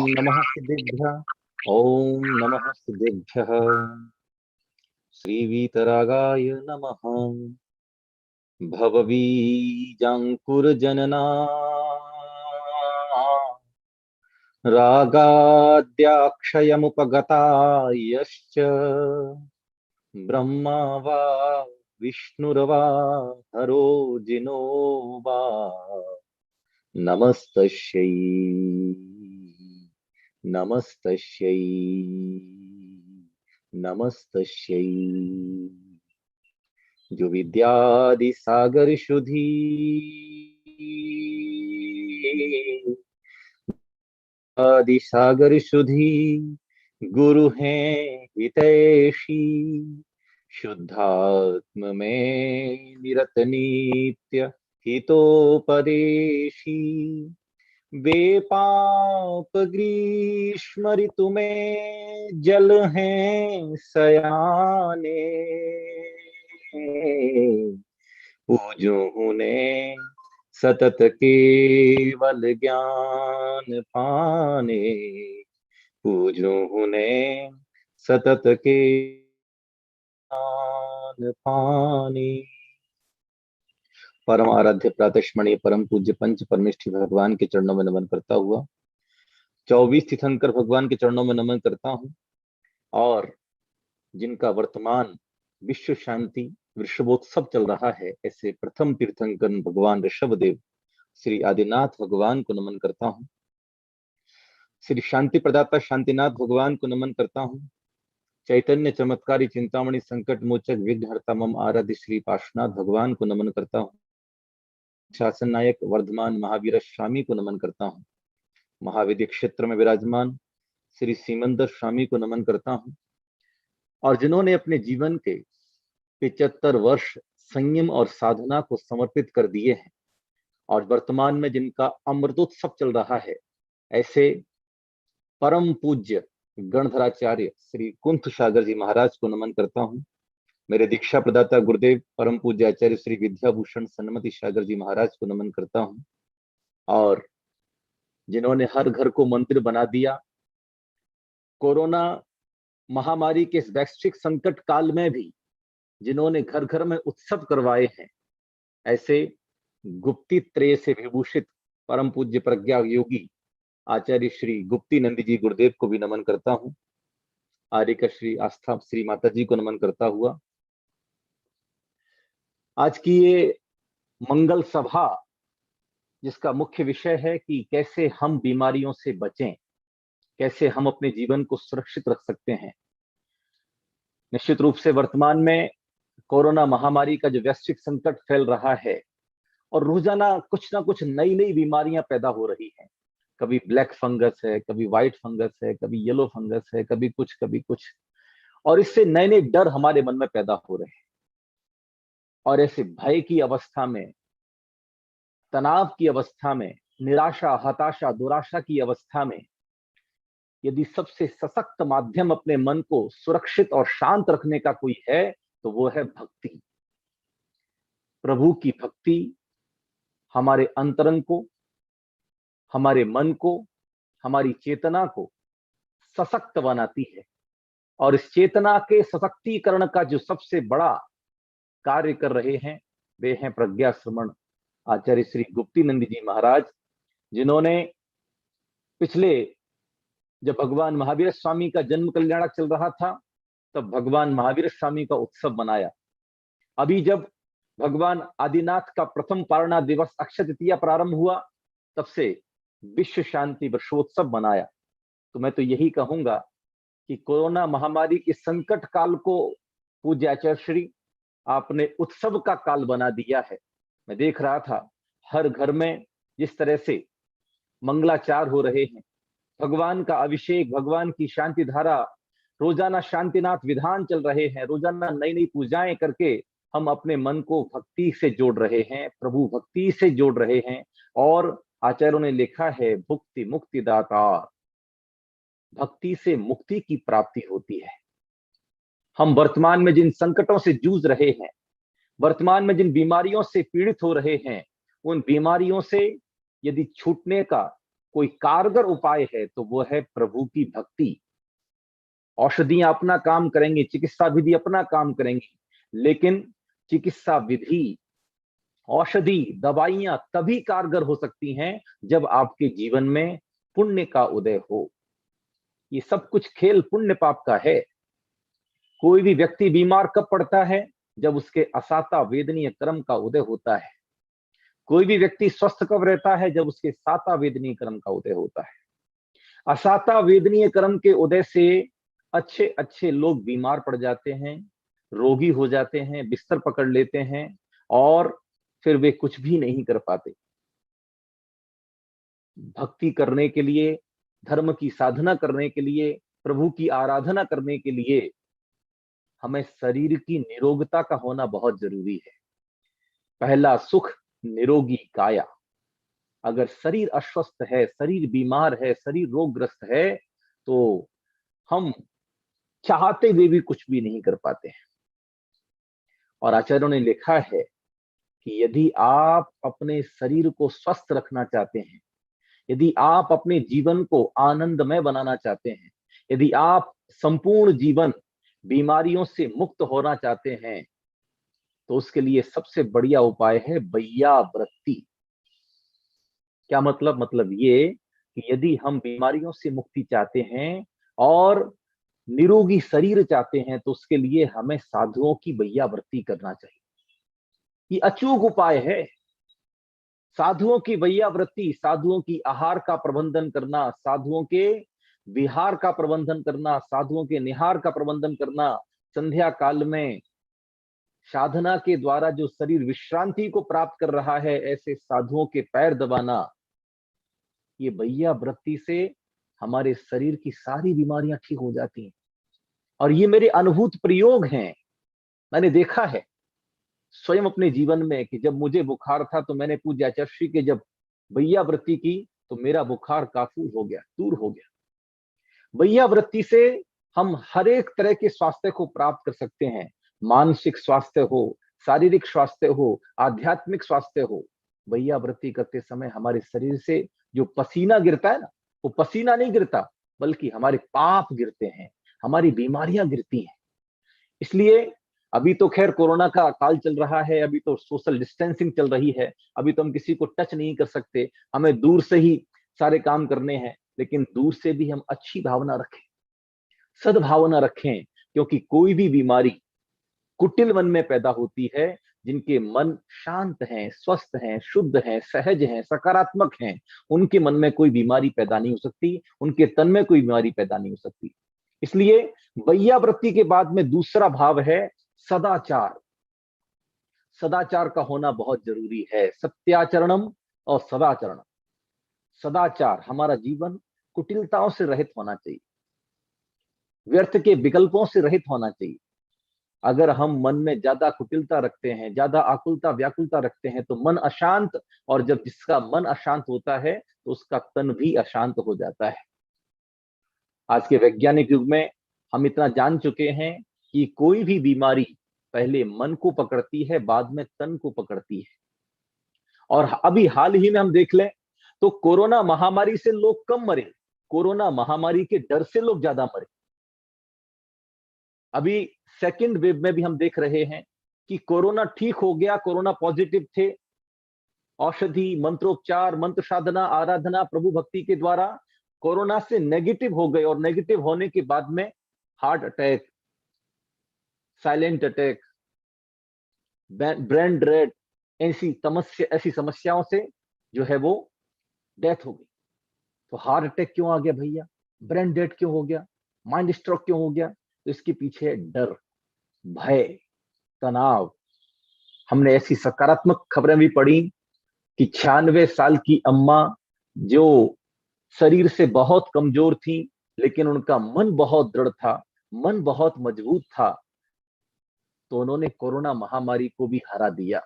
नमः सिद्धेभ्यः। ॐ नमः सिद्धेभ्यः। श्रीवीतरागाय नमः। भवबीजाङ्कुरजनना रागाद्याक्षयमुपगता यश्च ब्रह्मा वा विष्णुर्वा हरो जिनो वा नमस्तस्यै नमस्तस्यै नमस्तस्यै। जो विद्यादि सागर शुद्धि आदि सागर शुद्धि गुरु हैं हितैषी शुद्धात्म में निरत नित्य हितोपदेशी वे पाप ग्रीष्म ऋतु में जल हैं सयाने पूजो उन्हें सतत केवल ज्ञान पाने पूजो उन्हें सतत के ज्ञान पाने। परम आराध्य प्रातस्मरणीय परम पूज्य पंच परमेष्ठी भगवान के चरणों में नमन करता हुआ 24 तीर्थंकर भगवान के चरणों में नमन करता हूं और जिनका वर्तमान विश्व शांति वृषभोत्सव चल रहा है ऐसे प्रथम तीर्थंकर भगवान ऋषभदेव श्री आदिनाथ भगवान को नमन करता हूं। श्री शांति प्रदाता शांतिनाथ भगवान को नमन करता हूं। चैतन्य चमत्कारी चिंतामणि संकट मोचक विघ्नहर्ता मम आराध्य श्री पार्श्वनाथ भगवान को नमन करता हूं। शासन नायक वर्धमान महावीर स्वामी को नमन करता हूं। महाविद्य क्षेत्र में विराजमान श्री सीमंदर स्वामी को नमन करता हूं और जिन्होंने अपने जीवन के 75 वर्ष संयम और साधना को समर्पित कर दिए हैं और वर्तमान में जिनका अमृतोत्सव चल रहा है ऐसे परम पूज्य गणधराचार्य श्री कुंथ सागर जी महाराज को नमन करता हूं। मेरे दीक्षा प्रदाता गुरुदेव परम पूज्य आचार्य श्री विद्याभूषण सन्मति सागर जी महाराज को नमन करता हूं और जिन्होंने हर घर को मंदिर बना दिया, कोरोना महामारी के इस वैश्विक संकट काल में भी जिन्होंने घर घर में उत्सव करवाए हैं ऐसे गुप्ती त्रय से विभूषित परम पूज्य प्रज्ञा योगी आचार्य श्री गुप्ती नंदी जी गुरुदेव को भी नमन करता हूं। आर्य का श्री आस्था श्री माता जी को नमन करता हुआ आज की ये मंगल सभा जिसका मुख्य विषय है कि कैसे हम बीमारियों से बचें, कैसे हम अपने जीवन को सुरक्षित रख सकते हैं। निश्चित रूप से वर्तमान में कोरोना महामारी का जो वैश्विक संकट फैल रहा है और रोजाना कुछ ना कुछ नई नई बीमारियां पैदा हो रही हैं। कभी ब्लैक फंगस है, कभी व्हाइट फंगस है, कभी येलो फंगस है, कभी कुछ और इससे नए नए डर हमारे मन में पैदा हो रहे हैं और ऐसे भय की अवस्था में, तनाव की अवस्था में, निराशा हताशा दुराशा की अवस्था में यदि सबसे सशक्त माध्यम अपने मन को सुरक्षित और शांत रखने का कोई है तो वो है भक्ति। प्रभु की भक्ति हमारे अंतरंग को, हमारे मन को, हमारी चेतना को सशक्त बनाती है और इस चेतना के सशक्तिकरण का जो सबसे बड़ा कार्य कर रहे हैं वे हैं प्रज्ञा श्रमण आचार्य श्री गुप्ती नंदी जी महाराज, जिन्होंने पिछले जब भगवान महावीर स्वामी का जन्म कल्याणक चल रहा था तब भगवान महावीर स्वामी का उत्सव मनाया। अभी जब भगवान आदिनाथ का प्रथम पारणा दिवस अक्षय तृतीया प्रारंभ हुआ तब से विश्व शांति वर्षोत्सव मनाया। तो मैं तो यही कहूंगा कि कोरोना महामारी के संकट काल को पूज्य आचार्य श्री आपने उत्सव का काल बना दिया है। मैं देख रहा था हर घर में जिस तरह से मंगलाचार हो रहे हैं, भगवान का अभिषेक, भगवान की शांति धारा, रोजाना शांतिनाथ विधान चल रहे हैं, रोजाना नई नई पूजाएं करके हम अपने मन को भक्ति से जोड़ रहे हैं, प्रभु भक्ति से जोड़ रहे हैं। और आचार्यों ने लिखा है भुक्ति मुक्ति दाता, भक्ति से मुक्ति की प्राप्ति होती है। हम वर्तमान में जिन संकटों से जूझ रहे हैं, वर्तमान में जिन बीमारियों से पीड़ित हो रहे हैं, उन बीमारियों से यदि छूटने का कोई कारगर उपाय है तो वो है प्रभु की भक्ति। औषधियां अपना काम करेंगी, चिकित्सा विधि अपना काम करेंगी, लेकिन चिकित्सा विधि, औषधि, दवाइयां तभी कारगर हो सकती हैं जब आपके जीवन में पुण्य का उदय हो। ये सब कुछ खेल पुण्य पाप का है। कोई भी व्यक्ति बीमार कब पड़ता है? जब उसके असाता वेदनीय कर्म का उदय होता है। कोई भी व्यक्ति स्वस्थ कब रहता है? जब उसके साता वेदनीय कर्म का उदय होता है। असाता वेदनीय कर्म के उदय से अच्छे अच्छे लोग बीमार पड़ जाते हैं, रोगी हो जाते हैं, बिस्तर पकड़ लेते हैं और फिर वे कुछ भी नहीं कर पाते। भक्ति करने के लिए, धर्म की साधना करने के लिए, प्रभु की आराधना करने के लिए हमें शरीर की निरोगता का होना बहुत जरूरी है। पहला सुख निरोगी काया। अगर शरीर अस्वस्थ है, शरीर बीमार है, शरीर रोगग्रस्त है, तो हम चाहते हुए भी कुछ भी नहीं कर पाते हैं। और आचार्यों ने लिखा है कि यदि आप अपने शरीर को स्वस्थ रखना चाहते हैं, यदि आप अपने जीवन को आनंदमय बनाना चाहते हैं, यदि आप संपूर्ण जीवन बीमारियों से मुक्त होना चाहते हैं, तो उसके लिए सबसे बढ़िया उपाय है वैयावृत्ति। क्या मतलब? मतलब ये कि यदि हम बीमारियों से मुक्ति चाहते हैं और निरोगी शरीर चाहते हैं, तो उसके लिए हमें साधुओं की वैयावृत्ति करना चाहिए। ये अचूक उपाय है। साधुओं की वैयावृत्ति, साधुओं की आहार का प्रबंधन करना, साधुओं के विहार का प्रबंधन करना, साधुओं के निहार का प्रबंधन करना, संध्या काल में साधना के द्वारा जो शरीर विश्रांति को प्राप्त कर रहा है, ऐसे साधुओं के पैर दबाना, ये वैयावृत्ति से हमारे शरीर की सारी बीमारियां ठीक हो जाती हैं। और ये मेरे अनुभूत प्रयोग हैं। मैंने देखा है स्वयं अपने जीवन में कि जब मुझे बुखार था तो मैंने पूज्य आचार्य श्री के जब वैयावृत्ति की तो मेरा बुखार काफू हो गया, दूर हो गया। वैयावृत्ति से हम हर एक तरह के स्वास्थ्य को प्राप्त कर सकते हैं। मानसिक स्वास्थ्य हो, शारीरिक स्वास्थ्य हो, आध्यात्मिक स्वास्थ्य हो। वैयावृत्ति करते समय हमारे शरीर से जो पसीना गिरता है ना, वो पसीना नहीं गिरता, बल्कि हमारे पाप गिरते हैं, हमारी बीमारियां गिरती हैं। इसलिए अभी तो खैर कोरोना का काल चल रहा है, अभी तो सोशल डिस्टेंसिंग चल रही है, अभी तो हम किसी को टच नहीं कर सकते, हमें दूर से ही सारे काम करने हैं। लेकिन दूर से भी हम अच्छी भावना रखें, सद्भावना रखें, क्योंकि कोई भी बीमारी कुटिल मन में पैदा होती है। जिनके मन शांत हैं, स्वस्थ हैं, शुद्ध हैं, सहज हैं, सकारात्मक हैं, उनके मन में कोई बीमारी पैदा नहीं हो सकती, उनके तन में कोई बीमारी पैदा नहीं हो सकती। इसलिए वैयावृत्ति के बाद में दूसरा भाव है सदाचार। सदाचार का होना बहुत जरूरी है। सत्याचरणम और सदाचरणम। सदाचार, हमारा जीवन कुटिलताओं से रहित होना चाहिए, व्यर्थ के विकल्पों से रहित होना चाहिए। अगर हम मन में ज्यादा कुटिलता रखते हैं, ज्यादा आकुलता व्याकुलता रखते हैं, तो मन अशांत, और जब जिसका मन अशांत होता है तो उसका तन भी अशांत हो जाता है। आज के वैज्ञानिक युग में हम इतना जान चुके हैं कि कोई भी बीमारी पहले मन को पकड़ती है, बाद में तन को पकड़ती है। और अभी हाल ही में हम देख लें तो कोरोना महामारी से लोग कम मरे, कोरोना महामारी के डर से लोग ज्यादा मरे। अभी सेकेंड वेव में भी हम देख रहे हैं कि कोरोना ठीक हो गया, कोरोना पॉजिटिव थे, औषधि, मंत्रोपचार, मंत्र साधना, आराधना, प्रभु भक्ति के द्वारा कोरोना से नेगेटिव हो गए, और नेगेटिव होने के बाद में heart attack, silent attack, brain dead, ऐसी समस्याओं से जो है वो डेथ हो गई। तो हार्ट अटैक क्यों आ गया भैया? ब्रेन डेड क्यों हो गया? माइंड स्ट्रोक क्यों हो गया? तो इसके पीछे है डर, भय, तनाव। हमने ऐसी सकारात्मक खबरें भी पढ़ी कि 96 साल की अम्मा जो शरीर से बहुत कमजोर थी, लेकिन उनका मन बहुत दृढ़ था, मन बहुत मजबूत था, तो उन्होंने कोरोना महामारी को भी हरा दिया।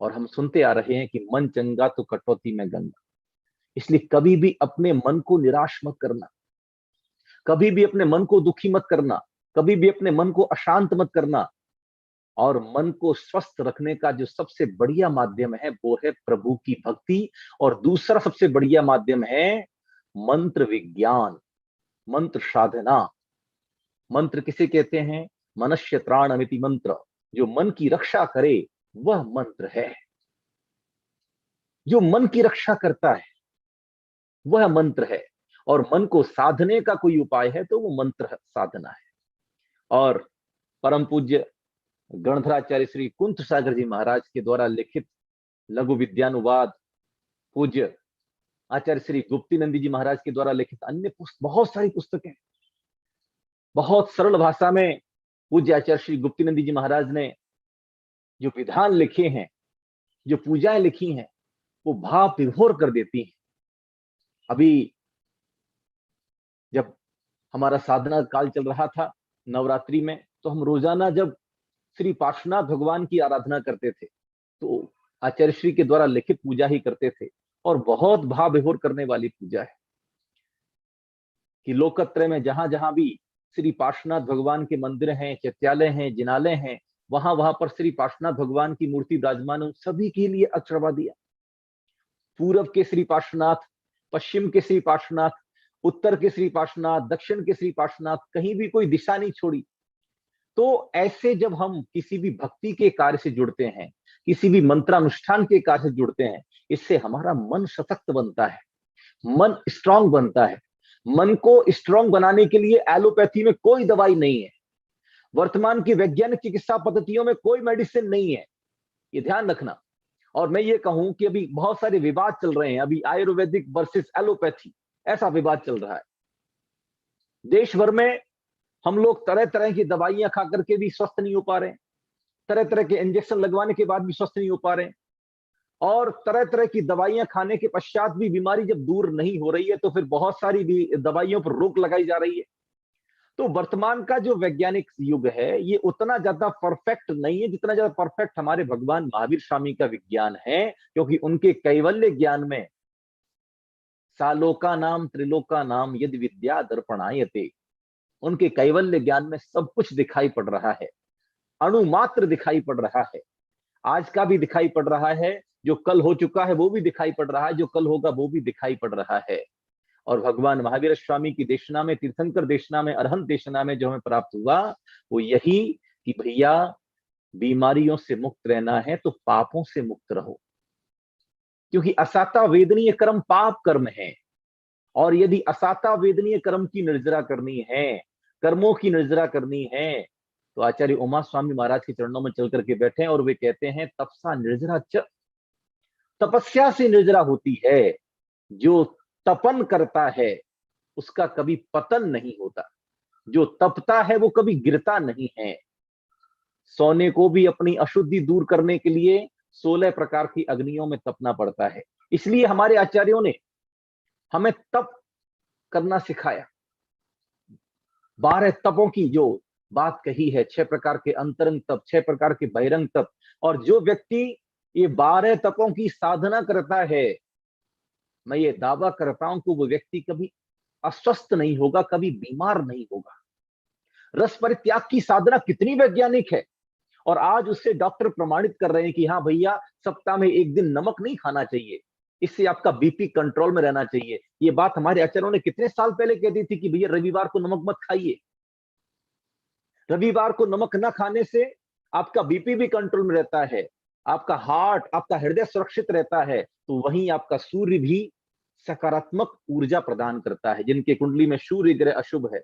और हम सुनते आ रहे हैं कि मन चंगा तो कटौती में गंगा। इसलिए कभी भी अपने मन को निराश मत करना, कभी भी अपने मन को दुखी मत करना, कभी भी अपने मन को अशांत मत करना। और मन को स्वस्थ रखने का जो सबसे बढ़िया माध्यम है वो है प्रभु की भक्ति, और दूसरा सबसे बढ़िया माध्यम है मंत्र विज्ञान, मंत्र साधना। मंत्र किसे कहते हैं? मनुष्य त्राण अमिति मंत्र। जो मन की रक्षा करे वह मंत्र है। जो मन की रक्षा करता है वह मंत्र है। और मन को साधने का कोई उपाय है तो वो मंत्र साधना है। और परम पूज्य गणधराचार्य श्री कुंत सागर जी महाराज के द्वारा लिखित लघु विद्यानुवाद, पूज्य आचार्य श्री गुप्तीनंदी जी महाराज के द्वारा लिखित अन्य बहुत सारी पुस्तकें बहुत सरल भाषा में पूज्य आचार्य श्री गुप्तीनंदी जी महाराज ने जो विधान लिखे हैं, जो पूजाएं लिखी हैं, वो भाव विभोर कर देती हैं। अभी जब हमारा साधना काल चल रहा था नवरात्रि में, तो हम रोजाना जब श्री पार्श्वनाथ भगवान की आराधना करते थे तो आचार्य श्री के द्वारा लिखित पूजा ही करते थे। और बहुत भाव विभोर करने वाली पूजा है कि लोकत्रय में जहां जहां भी श्री पार्श्वनाथ भगवान के मंदिर हैं, चैत्यालय हैं, जिनालय हैं, वहां वहां पर श्री पार्श्वनाथ भगवान की मूर्ति विराजमान, उन सभी के लिए अक्षरवा दिया। पूरब के श्री पार्श्वनाथ, पश्चिम के श्री पार्श्वनाथ, उत्तर के श्री पार्श्वनाथ, दक्षिण के श्री पार्श्वनाथ, कहीं भी कोई दिशा नहीं छोड़ी। तो ऐसे जब हम किसी भी भक्ति के कार्य से जुड़ते हैं, किसी भी मंत्रानुष्ठान के कार्य से जुड़ते हैं, इससे हमारा मन सशक्त बनता है, मन स्ट्रांग बनता है। मन को स्ट्रांग बनाने के लिए एलोपैथी में कोई दवाई नहीं है, वर्तमान की वैज्ञानिक चिकित्सा पद्धतियों में कोई मेडिसिन नहीं है, ये ध्यान रखना। और मैं ये कहूं कि अभी बहुत सारे विवाद चल रहे हैं, अभी आयुर्वेदिक वर्सेस एलोपैथी, ऐसा विवाद चल रहा है देश भर में। हम लोग तरह तरह की दवाइयां खा करके भी स्वस्थ नहीं हो पा रहे हैं, तरह तरह के इंजेक्शन लगवाने के बाद भी स्वस्थ नहीं हो पा रहे हैं, और तरह तरह की दवाइयां खाने के पश्चात भी बीमारी जब दूर नहीं हो रही है तो फिर बहुत सारी भी दवाइयों पर रोक लगाई जा रही है। तो वर्तमान का जो वैज्ञानिक युग है ये उतना ज्यादा परफेक्ट नहीं है जितना ज्यादा परफेक्ट हमारे भगवान महावीर स्वामी का विज्ञान है, क्योंकि उनके कैवल्य ज्ञान में सालोका नाम त्रिलोका नाम यदि विद्या दर्पणायते, उनके कैवल्य ज्ञान में सब कुछ दिखाई पड़ रहा है, अणु मात्र दिखाई पड़ रहा है, आज का भी दिखाई पड़ रहा है, जो कल हो चुका है वो भी दिखाई पड़ रहा है, जो कल होगा वो भी दिखाई पड़ रहा है। और भगवान महावीर स्वामी की देशना में, तीर्थंकर देशना में, अरहंत देशना में जो हमें प्राप्त हुआ वो यही कि भैया बीमारियों से मुक्त रहना है तो पापों से मुक्त रहो, क्योंकि असाता वेदनीय कर्म पाप कर्म है। और यदि असाता वेदनीय कर्म की निर्जरा करनी है, कर्मों की निर्जरा करनी है, तो आचार्य उमा स्वामी महाराज के चरणों में चल करके बैठे और वे कहते हैं तपसा निर्जरा च, तपस्या से निर्जरा होती है। जो तपन करता है उसका कभी पतन नहीं होता, जो तपता है वो कभी गिरता नहीं है। सोने को भी अपनी अशुद्धि दूर करने के लिए 16 प्रकार की अग्नियों में तपना पड़ता है। इसलिए हमारे आचार्यों ने हमें तप करना सिखाया। 12 तपों की जो बात कही है, 6 प्रकार के अंतरंग तप, 6 प्रकार के बहिरंग तप, और जो व्यक्ति ये 12 तपों की साधना करता है, मैं ये दावा करता हूं कि वो व्यक्ति कभी अस्वस्थ नहीं होगा, कभी बीमार नहीं होगा। रस परित्याग की साधना कितनी वैज्ञानिक है, और आज उससे डॉक्टर प्रमाणित कर रहे हैं कि हाँ भैया सप्ताह में एक दिन नमक नहीं खाना चाहिए, इससे आपका बीपी कंट्रोल में रहना चाहिए। ये बात हमारे आचार्यों ने कितने साल पहले कह दी थी कि भैया रविवार को नमक मत खाइए, रविवार को नमक न खाने से आपका बीपी भी कंट्रोल में रहता है, आपका हार्ट, आपका हृदय सुरक्षित रहता है, तो वहीं आपका सूर्य भी सकारात्मक ऊर्जा प्रदान करता है। जिनके कुंडली में सूर्य ग्रह अशुभ है,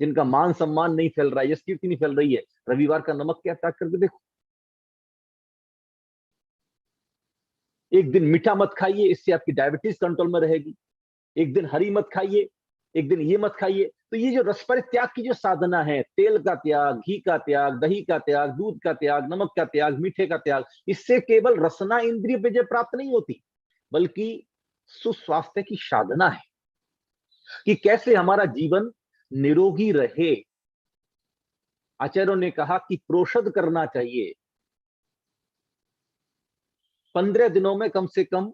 जिनका मान सम्मान नहीं फैल रहा है, यश कीर्ति नहीं फैल रही है, रविवार का नमक क्या त्याग करके देखो। एक दिन मीठा मत खाइए, इससे आपकी डायबिटीज कंट्रोल में रहेगी। एक दिन हरी मत खाइए, एक दिन ये मत खाइए। तो ये जो रस परित्याग की जो साधना है, तेल का त्याग, घी का त्याग, दही का त्याग, दूध का त्याग, नमक का त्याग, मीठे का त्याग, इससे केवल रसना इंद्रिय विजय प्राप्त नहीं होती, बल्कि सुस्वास्थ्य की साधना है कि कैसे हमारा जीवन निरोगी रहे। आचार्यों ने कहा कि प्रोषद करना चाहिए, 15 दिनों में कम से कम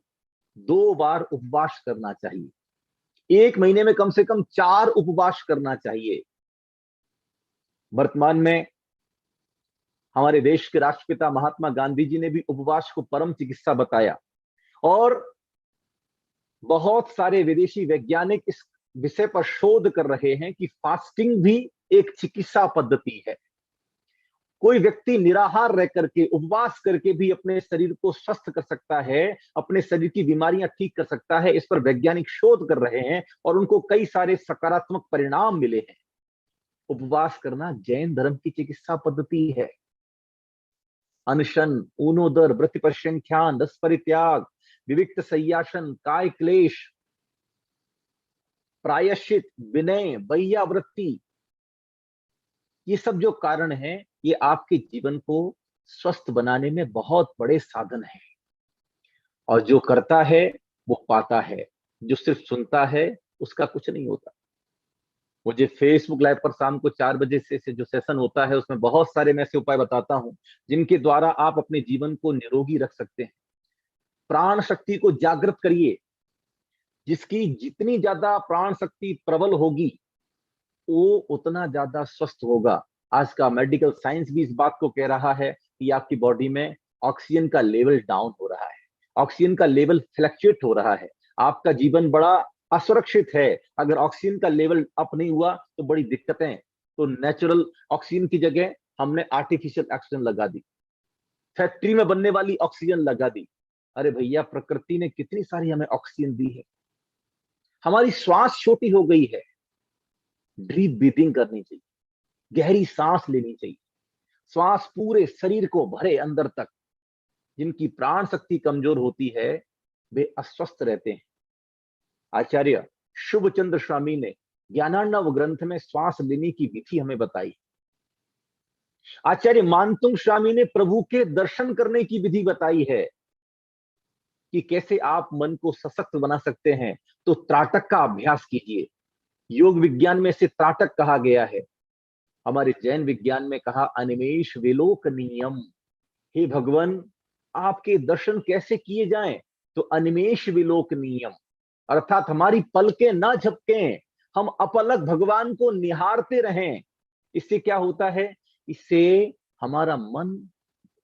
2 बार उपवास करना चाहिए, 1 महीने में कम से कम 4 उपवास करना चाहिए। वर्तमान में हमारे देश के राष्ट्रपिता महात्मा गांधी जी ने भी उपवास को परम चिकित्सा बताया, और बहुत सारे विदेशी वैज्ञानिक इस विषय पर शोध कर रहे हैं कि फास्टिंग भी एक चिकित्सा पद्धति है। कोई व्यक्ति निराहार रह करके, उपवास करके भी अपने शरीर को स्वस्थ कर सकता है, अपने शरीर की बीमारियां ठीक कर सकता है। इस पर वैज्ञानिक शोध कर रहे हैं और उनको कई सारे सकारात्मक परिणाम मिले हैं। उपवास करना जैन धर्म की चिकित्सा पद्धति है। अनशन, ऊनोदर, व्रत परिसंख्यान, रस परित्याग, विविक्त संयासन, काय क्लेश, प्रायश्चित, विनय, वैयावृत्ति, ये सब जो कारण हैं, ये आपके जीवन को स्वस्थ बनाने में बहुत बड़े साधन हैं। और जो करता है वो पाता है, जो सिर्फ सुनता है उसका कुछ नहीं होता। मुझे फेसबुक लाइव पर शाम को 4 बजे से जो सेशन होता है, उसमें बहुत सारे मैं ऐसे उपाय बताता हूं जिनके द्वारा आप अपने जीवन को निरोगी रख सकते हैं। प्राण शक्ति को जागृत करिए। जिसकी जितनी ज्यादा प्राण शक्ति प्रबल होगी, वो उतना ज्यादा स्वस्थ होगा। आज का मेडिकल साइंस भी इस बात को कह रहा है कि आपकी बॉडी में ऑक्सीजन का लेवल डाउन हो रहा है, ऑक्सीजन का लेवल फ्लक्चुएट हो रहा है, आपका जीवन बड़ा असुरक्षित है। अगर ऑक्सीजन का लेवल अप नहीं हुआ तो बड़ी दिक्कतें। तो नेचुरल ऑक्सीजन की जगह हमने आर्टिफिशियल ऑक्सीजन लगा दी, फैक्ट्री में बनने वाली ऑक्सीजन लगा दी। अरे भैया, प्रकृति ने कितनी सारी हमें ऑक्सीजन दी है। हमारी श्वास छोटी हो गई है, डीप ब्रीथिंग करनी चाहिए, गहरी सांस लेनी चाहिए। श्वास पूरे शरीर को भरे अंदर तक। जिनकी प्राण शक्ति कमजोर होती है वे अस्वस्थ रहते हैं। आचार्य शुभ चंद्र स्वामी ने ज्ञानार्णव ग्रंथ में श्वास लेने की विधि हमें बताई। आचार्य मानतुंग स्वामी ने प्रभु के दर्शन करने की विधि बताई है कि कैसे आप मन को सशक्त बना सकते हैं। तो त्राटक का अभ्यास कीजिए। योग विज्ञान में से त्राटक कहा गया है, हमारे जैन विज्ञान में कहा अनिमेष विलोकनीयम। हे भगवान, आपके दर्शन कैसे किए जाएं? तो अनिमेष विलोकनीयम, अर्थात हमारी पलकें ना झपकें, हम अपलक भगवान को निहारते रहें। इससे क्या होता है? इससे हमारा मन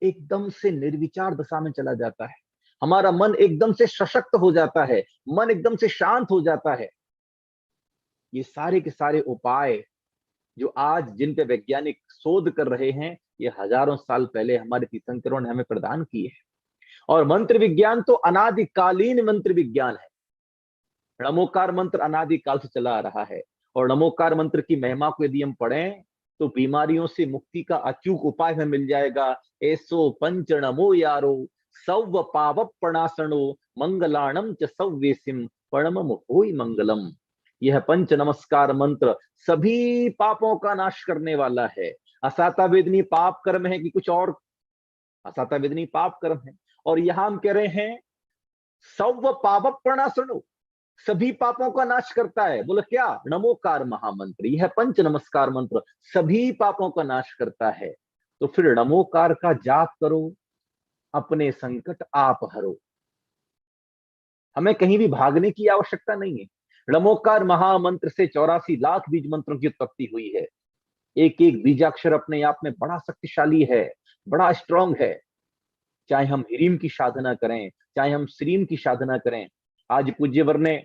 एकदम से निर्विचार दशा में चला जाता है, हमारा मन एकदम से सशक्त हो जाता है, मन एकदम से शांत हो जाता है। ये सारे के सारे उपाय जो आज जिन पे वैज्ञानिक शोध कर रहे हैं, ये हजारों साल पहले हमारे तीर्थंकरों ने हमें प्रदान किए हैं। और मंत्र विज्ञान तो अनादिकालीन मंत्र विज्ञान है। नमोकार मंत्र अनादिकाल से चला आ रहा है, और नमोकार मंत्र की महिमा को यदि हम पढ़ें तो बीमारियों से मुक्ति का अचूक उपाय हमें मिल जाएगा। ऐसो पंच नमो यारो सौव पाव प्रणासनो मंगलाणम च सव्यसिम परमम होई मंगलम। यह पंच नमस्कार मंत्र सभी पापों का नाश करने वाला है। असाता वेदनी पाप कर्म है कि कुछ और? असाता वेदनी पाप कर्म है। और यहां हम कह रहे हैं सौव पाव प्रणासनो, सभी पापों का नाश करता है। बोले क्या? नमोकार महामंत्र, यह पंच नमस्कार मंत्र सभी पापों का नाश करता है। तो फिर नमोकार का जाप करो, अपने संकट आप हरो। हमें कहीं भी भागने की आवश्यकता नहीं है। नमोकार महामंत्र से 84 लाख बीज मंत्रों की उत्पत्ति हुई है। एक एक बीजाक्षर अपने आप में बड़ा शक्तिशाली है, बड़ा स्ट्रांग है। चाहे हम ह्रीम की साधना करें, चाहे हम श्रीम की साधना करें। आज पूज्यवर ने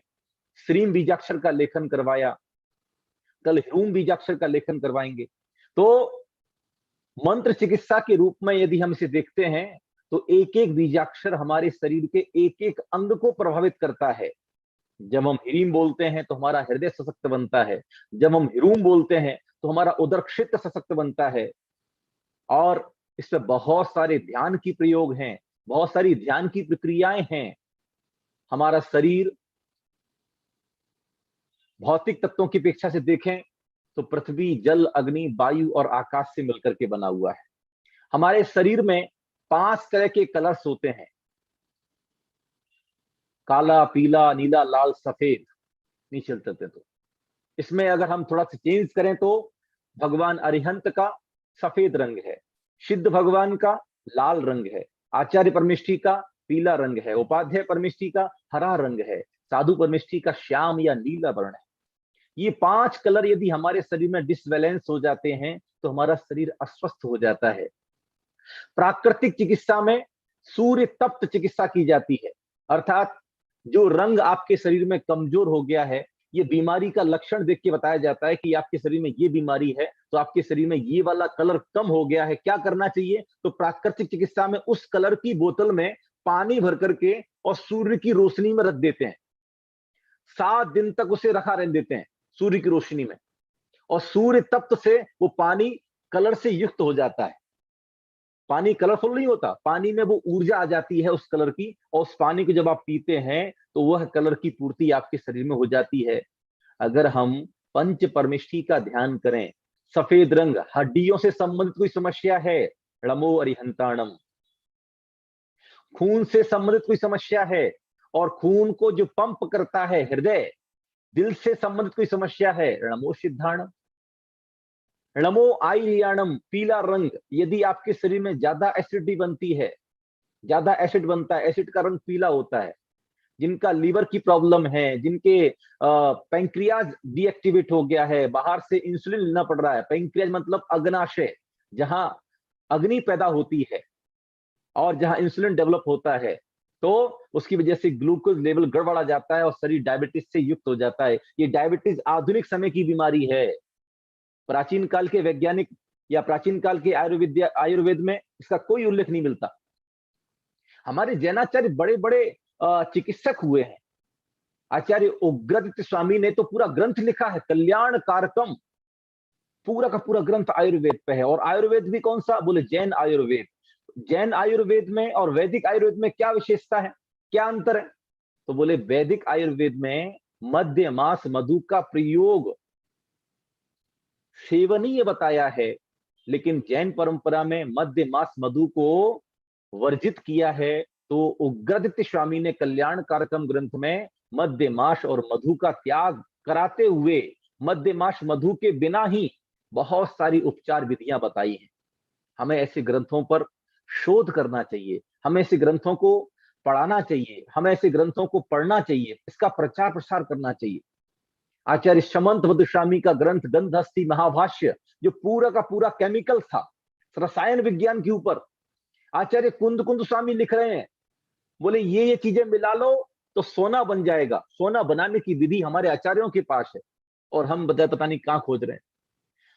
श्रीम बीजाक्षर का लेखन करवाया, कल ह्रूम बीजाक्षर का लेखन करवाएंगे। तो मंत्र चिकित्सा के रूप में यदि हम इसे देखते हैं तो एक एक बीजाक्षर हमारे शरीर के एक एक अंग को प्रभावित करता है। जब हम ह्रीम बोलते हैं तो हमारा हृदय सशक्त बनता है, जब हम ह्रूम बोलते हैं तो हमारा उदर क्षेत्र सशक्त बनता है। और इसमें बहुत सारे ध्यान की प्रयोग हैं, बहुत सारी ध्यान की प्रक्रियाएं हैं। हमारा शरीर भौतिक तत्वों की अपेक्षा से देखें तो पृथ्वी, जल, अग्नि, वायु और आकाश से मिलकर के बना हुआ है। हमारे शरीर में 5 तरह के कलर्स होते हैं, काला, पीला, नीला, लाल, सफेद। नहीं चलते थे तो इसमें अगर हम थोड़ा सा चेंज करें तो भगवान अरिहंत का सफेद रंग है, सिद्ध भगवान का लाल रंग है, आचार्य परमेष्ठी का पीला रंग है, उपाध्याय परमेष्ठी का हरा रंग है, साधु परमेष्ठी का श्याम या नीला वर्ण है। ये 5 कलर यदि हमारे शरीर में डिसबैलेंस हो जाते हैं तो हमारा शरीर अस्वस्थ हो जाता है। प्राकृतिक चिकित्सा में सूर्य तप्त चिकित्सा की जाती है, अर्थात जो रंग आपके शरीर में कमजोर हो गया है, ये बीमारी का लक्षण देख के बताया जाता है कि आपके शरीर में ये बीमारी है, तो आपके शरीर में ये वाला कलर कम हो गया है, क्या करना चाहिए? तो प्राकृतिक चिकित्सा में उस कलर की बोतल में पानी भर करके और सूर्य की रोशनी में रख देते हैं। 7 दिन तक उसे रखा रहने देते हैं सूर्य की रोशनी में, और सूर्य तप्त से वो पानी कलर से युक्त हो जाता है। पानी कलरफुल नहीं होता, पानी में वो ऊर्जा आ जाती है उस कलर की, और उस पानी को जब आप पीते हैं तो वह कलर की पूर्ति आपके शरीर में हो जाती है। अगर हम पंच परमेष्ठी का ध्यान करें, सफेद रंग हड्डियों से संबंधित कोई समस्या है, णमो अरिहंताणम। खून से संबंधित कोई समस्या है और खून को जो पंप करता है हृदय, दिल से संबंधित कोई समस्या है, णमो सिद्धाणम। णमो आइलियाणम, पीला रंग, यदि आपके शरीर में ज्यादा एसिडिटी बनती है, ज्यादा एसिड बनता है, एसिड का रंग पीला होता है, जिनका लीवर की प्रॉब्लम है, जिनके पैंक्रियाज डीएक्टिवेट हो गया है, बाहर से इंसुलिन लेना पड़ रहा है, पैंक्रियाज मतलब अग्नाशय, जहां अग्नि पैदा होती है और जहां इंसुलिन डेवलप होता है, तो उसकी वजह से ग्लूकोज लेवल गड़बड़ा जाता है और शरीर डायबिटीज से युक्त हो जाता है। ये डायबिटीज आधुनिक समय की बीमारी है। प्राचीन काल के वैज्ञानिक या प्राचीन काल के आयुर्वेद में इसका कोई उल्लेख नहीं मिलता। हमारे जैनाचार्य बड़े बड़े चिकित्सक हुए हैं। आचार्य उग्रदित्य स्वामी ने तो पूरा ग्रंथ लिखा है, कल्याण कारकम, पूरा का पूरा ग्रंथ आयुर्वेद पे है। और आयुर्वेद भी कौन सा? बोले जैन आयुर्वेद। जैन आयुर्वेद में और वैदिक आयुर्वेद में क्या विशेषता है, क्या अंतर है? तो बोले वैदिक आयुर्वेद में मध्य मास मधु का प्रयोग सेवनीय बताया है, लेकिन जैन परंपरा में मध्य मास मधु को वर्जित किया है। तो उग्रदित्य स्वामी ने कल्याण कारकम ग्रंथ में मध्य मास और मधु का त्याग कराते हुए मध्य मास मधु के बिना ही बहुत सारी उपचार विधियां बताई हैं। हमें ऐसे ग्रंथों पर शोध करना चाहिए, हमें ऐसे ग्रंथों को पढ़ाना चाहिए, हमें ऐसे ग्रंथों को पढ़ना चाहिए, इसका प्रचार प्रसार करना चाहिए। आचार्य समंत स्वामी का ग्रंथ गंधस्थी महाभाष्य, जो पूरा का पूरा केमिकल था, रसायन विज्ञान के ऊपर, आचार्य कुंद स्वामी लिख रहे हैं, बोले ये चीजें मिला लो तो सोना बन जाएगा। सोना बनाने की विधि हमारे आचार्यों के पास है और हम पता नहीं कहां खोज रहे हैं।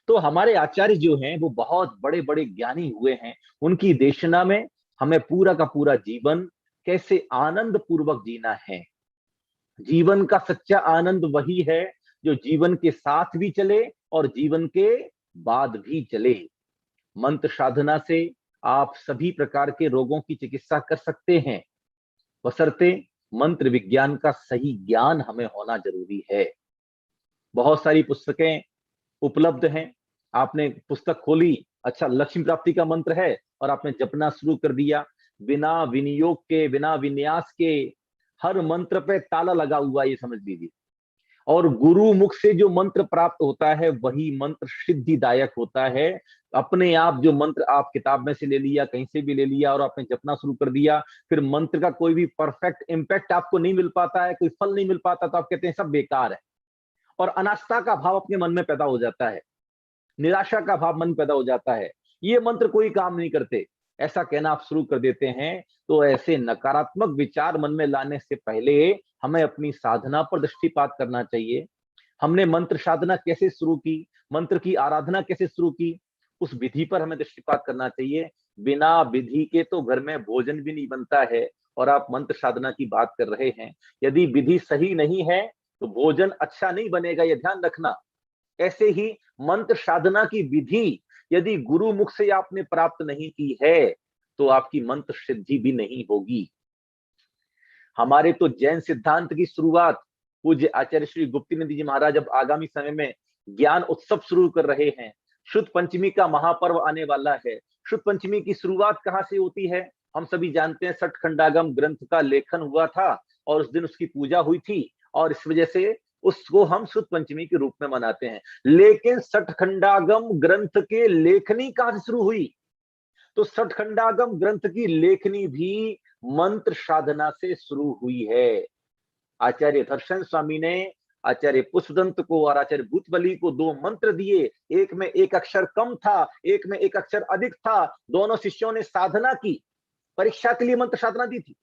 तो हमारे आचार्य जो हैं वो बहुत बड़े बड़े ज्ञानी हुए हैं। उनकी देशना में हमें पूरा का पूरा जीवन कैसे आनंद पूर्वक जीना है। जीवन का सच्चा आनंद वही है जो जीवन के साथ भी चले और जीवन के बाद भी चले। मंत्र साधना से आप सभी प्रकार के रोगों की चिकित्सा कर सकते हैं, बशर्ते मंत्र विज्ञान का सही ज्ञान हमें होना जरूरी है। बहुत सारी पुस्तकें उपलब्ध हैं, आपने पुस्तक खोली, अच्छा लक्ष्मी प्राप्ति का मंत्र है और आपने जपना शुरू कर दिया, बिना विनियोग के, बिना विन्यास के, हर मंत्र पे ताला लगा हुआ, ये समझ लीजिए। और गुरु मुख से जो मंत्र प्राप्त होता है वही मंत्र सिद्धिदायक होता है। अपने आप जो मंत्र आप किताब में से ले लिया, कहीं से भी ले लिया और आपने जपना शुरू कर दिया, फिर मंत्र का कोई भी परफेक्ट इंपैक्ट आपको नहीं मिल पाता है, कोई फल नहीं मिल पाता, तो आप कहते हैं सब बेकार है। और अनास्था का भाव अपने मन में पैदा हो जाता है, निराशा का भाव मन पैदा हो जाता है, ये मंत्र कोई काम नहीं करते, ऐसा कहना आप शुरू कर देते हैं। तो ऐसे नकारात्मक विचार मन में लाने से पहले हमें अपनी साधना पर दृष्टिपात करना चाहिए। हमने मंत्र साधना कैसे शुरू की, मंत्र की आराधना कैसे शुरू की, उस विधि पर हमें दृष्टिपात करना चाहिए। बिना विधि के तो घर में भोजन भी नहीं बनता है और आप मंत्र साधना की बात कर रहे हैं। यदि विधि सही नहीं है तो भोजन अच्छा नहीं बनेगा, यह ध्यान रखना। ऐसे ही मंत्र साधना की विधि यदि गुरु मुख से आपने प्राप्त नहीं की है तो आपकी मंत्र सिद्धि भी नहीं होगी। हमारे तो जैन सिद्धांत की शुरुआत पूज्य आचार्य श्री गुप्तीनंद जी महाराज अब आगामी समय में ज्ञान उत्सव शुरू कर रहे हैं। शुद्ध पंचमी का महापर्व आने वाला है। शुद्ध पंचमी की शुरुआत कहां से होती है? हम सभी जानते हैं, सठखंडागम ग्रंथ का लेखन हुआ था और उस दिन उसकी पूजा हुई थी और इस वजह से उसको हम शुद्ध पंचमी के रूप में मनाते हैं। लेकिन सठखंडागम ग्रंथ के लेखनी कहां से शुरू हुई? तो सठखंडागम ग्रंथ की लेखनी भी मंत्र साधना से शुरू हुई है। आचार्य दर्शन स्वामी ने आचार्य पुष्पदंत को और आचार्य भूतबली को 2 मंत्र दिए, एक में एक अक्षर कम था, एक में एक अक्षर अधिक था। दोनों शिष्यों ने साधना की, परीक्षा के लिए मंत्र साधना दी थी।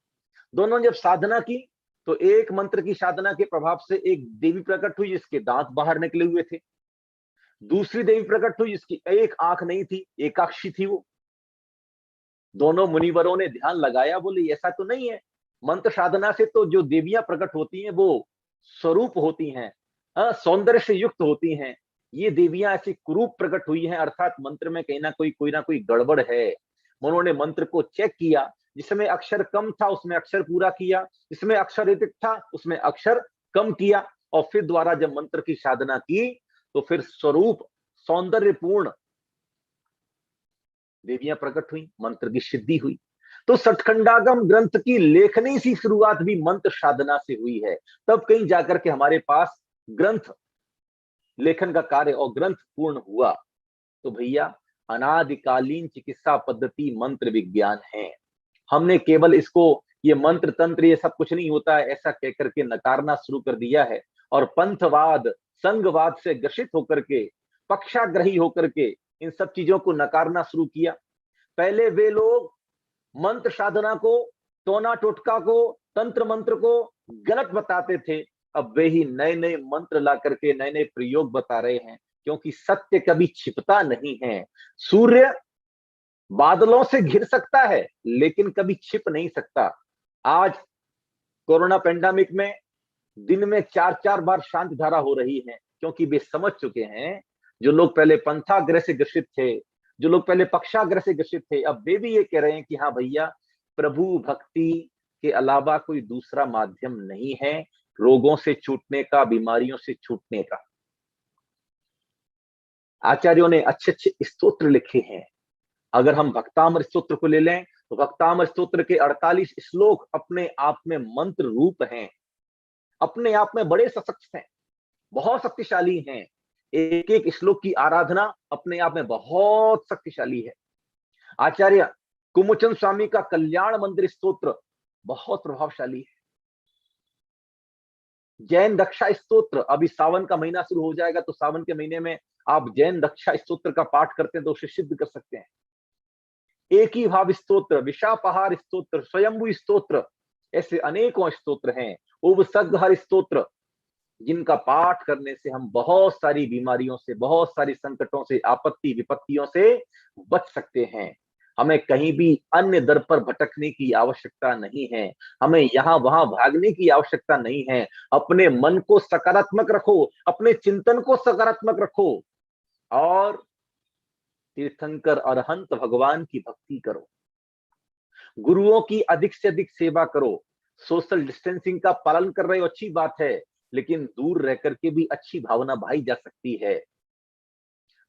दोनों ने जब साधना की तो एक मंत्र की साधना के प्रभाव से एक देवी प्रकट हुई जिसके दांत बाहर निकले हुए थे, दूसरी देवी प्रकट हुई जिसकी एक आंख नहीं थी, एकाक्षी थी वो। दोनों मुनिवरों ने ध्यान लगाया, बोले ऐसा तो नहीं है, मंत्र साधना से तो जो देवियां प्रकट होती हैं वो स्वरूप होती हैं, सौंदर्य से युक्त होती हैं, ये देवियां ऐसी कुरूप प्रकट हुई हैं, अर्थात मंत्र में कहीं ना कोई गड़बड़ है। उन्होंने मंत्र को चेक किया, जिसमें अक्षर कम था उसमें अक्षर पूरा किया, जिसमें अक्षर अधिक था उसमें अक्षर कम किया, और फिर द्वारा जब मंत्र की साधना की तो फिर स्वरूप सौंदर्यपूर्ण देवियां प्रकट हुई, मंत्र की सिद्धि हुई। तो सठखंडागम ग्रंथ की लेखनी सी शुरुआत भी मंत्र साधना से हुई है, तब कहीं जाकर के हमारे पास ग्रंथ लेखन का कार्य और ग्रंथ पूर्ण हुआ। तो भैया अनादिकालीन चिकित्सा पद्धति मंत्र विज्ञान है। हमने केवल इसको ये मंत्र तंत्र ये सब कुछ नहीं होता है ऐसा कहकर के नकारना शुरू कर दिया है, और पंथवाद संघवाद से ग्रसित होकर के, पक्षाग्रही होकर के इन सब चीजों को नकारना शुरू किया। पहले वे लोग मंत्र साधना को, टोना टोटका को, तंत्र मंत्र को गलत बताते थे, अब वे ही नए नए मंत्र ला करके नए नए प्रयोग बता रहे हैं, क्योंकि सत्य कभी छिपता नहीं है। सूर्य बादलों से घिर सकता है लेकिन कभी छिप नहीं सकता। आज कोरोना पेंडेमिक में दिन में 4-4 बार शांति धारा हो रही है, क्योंकि वे समझ चुके हैं, जो लोग पहले पंथाग्रह से ग्रसित थे, जो लोग पहले पक्षाग्रह से ग्रसित थे, अब वे भी ये कह रहे हैं कि हाँ भैया, प्रभु भक्ति के अलावा कोई दूसरा माध्यम नहीं है रोगों से छूटने का, बीमारियों से छूटने का। आचार्यों ने अच्छे अच्छे स्तोत्र लिखे हैं। अगर हम भक्तामर स्तोत्र को ले लें तो भक्तामर स्तोत्र के 48 श्लोक अपने आप में मंत्र रूप हैं, अपने आप में बड़े सशक्त हैं, बहुत शक्तिशाली हैं। एक एक श्लोक की आराधना अपने आप में बहुत शक्तिशाली है। आचार्य कुमुचंद स्वामी का कल्याण मंदिर स्तोत्र बहुत प्रभावशाली है। जैन रक्षा स्तोत्र, अभी सावन का महीना शुरू हो जाएगा तो सावन के महीने में आप जैन रक्षा स्तोत्र का पाठ करते हैं तो उसे सिद्ध कर सकते हैं। एक ही भाव स्तोत्र, विशापहार स्तोत्र, स्वयंभू स्तोत्र, ऐसे अनेकों स्तोत्र हैं। उपसर्गहर स्तोत्र, जिनका पाठ करने से हम बहुत सारी बीमारियों से, बहुत सारी संकटों से, आपत्ति विपत्तियों से बच सकते हैं। हमें कहीं भी अन्य दर पर भटकने की आवश्यकता नहीं है, हमें यहां वहां भागने की आवश्यकता नहीं है। अपने मन को सकारात्मक रखो, अपने चिंतन को सकारात्मक रखो, और तीर्थंकर अरहंत भगवान की भक्ति करो, गुरुओं की अधिक से अधिक सेवा करो। सोशल डिस्टेंसिंग का पालन कर रहे हो, अच्छी बात है, लेकिन दूर रह करके भी अच्छी भावना भाई जा सकती है।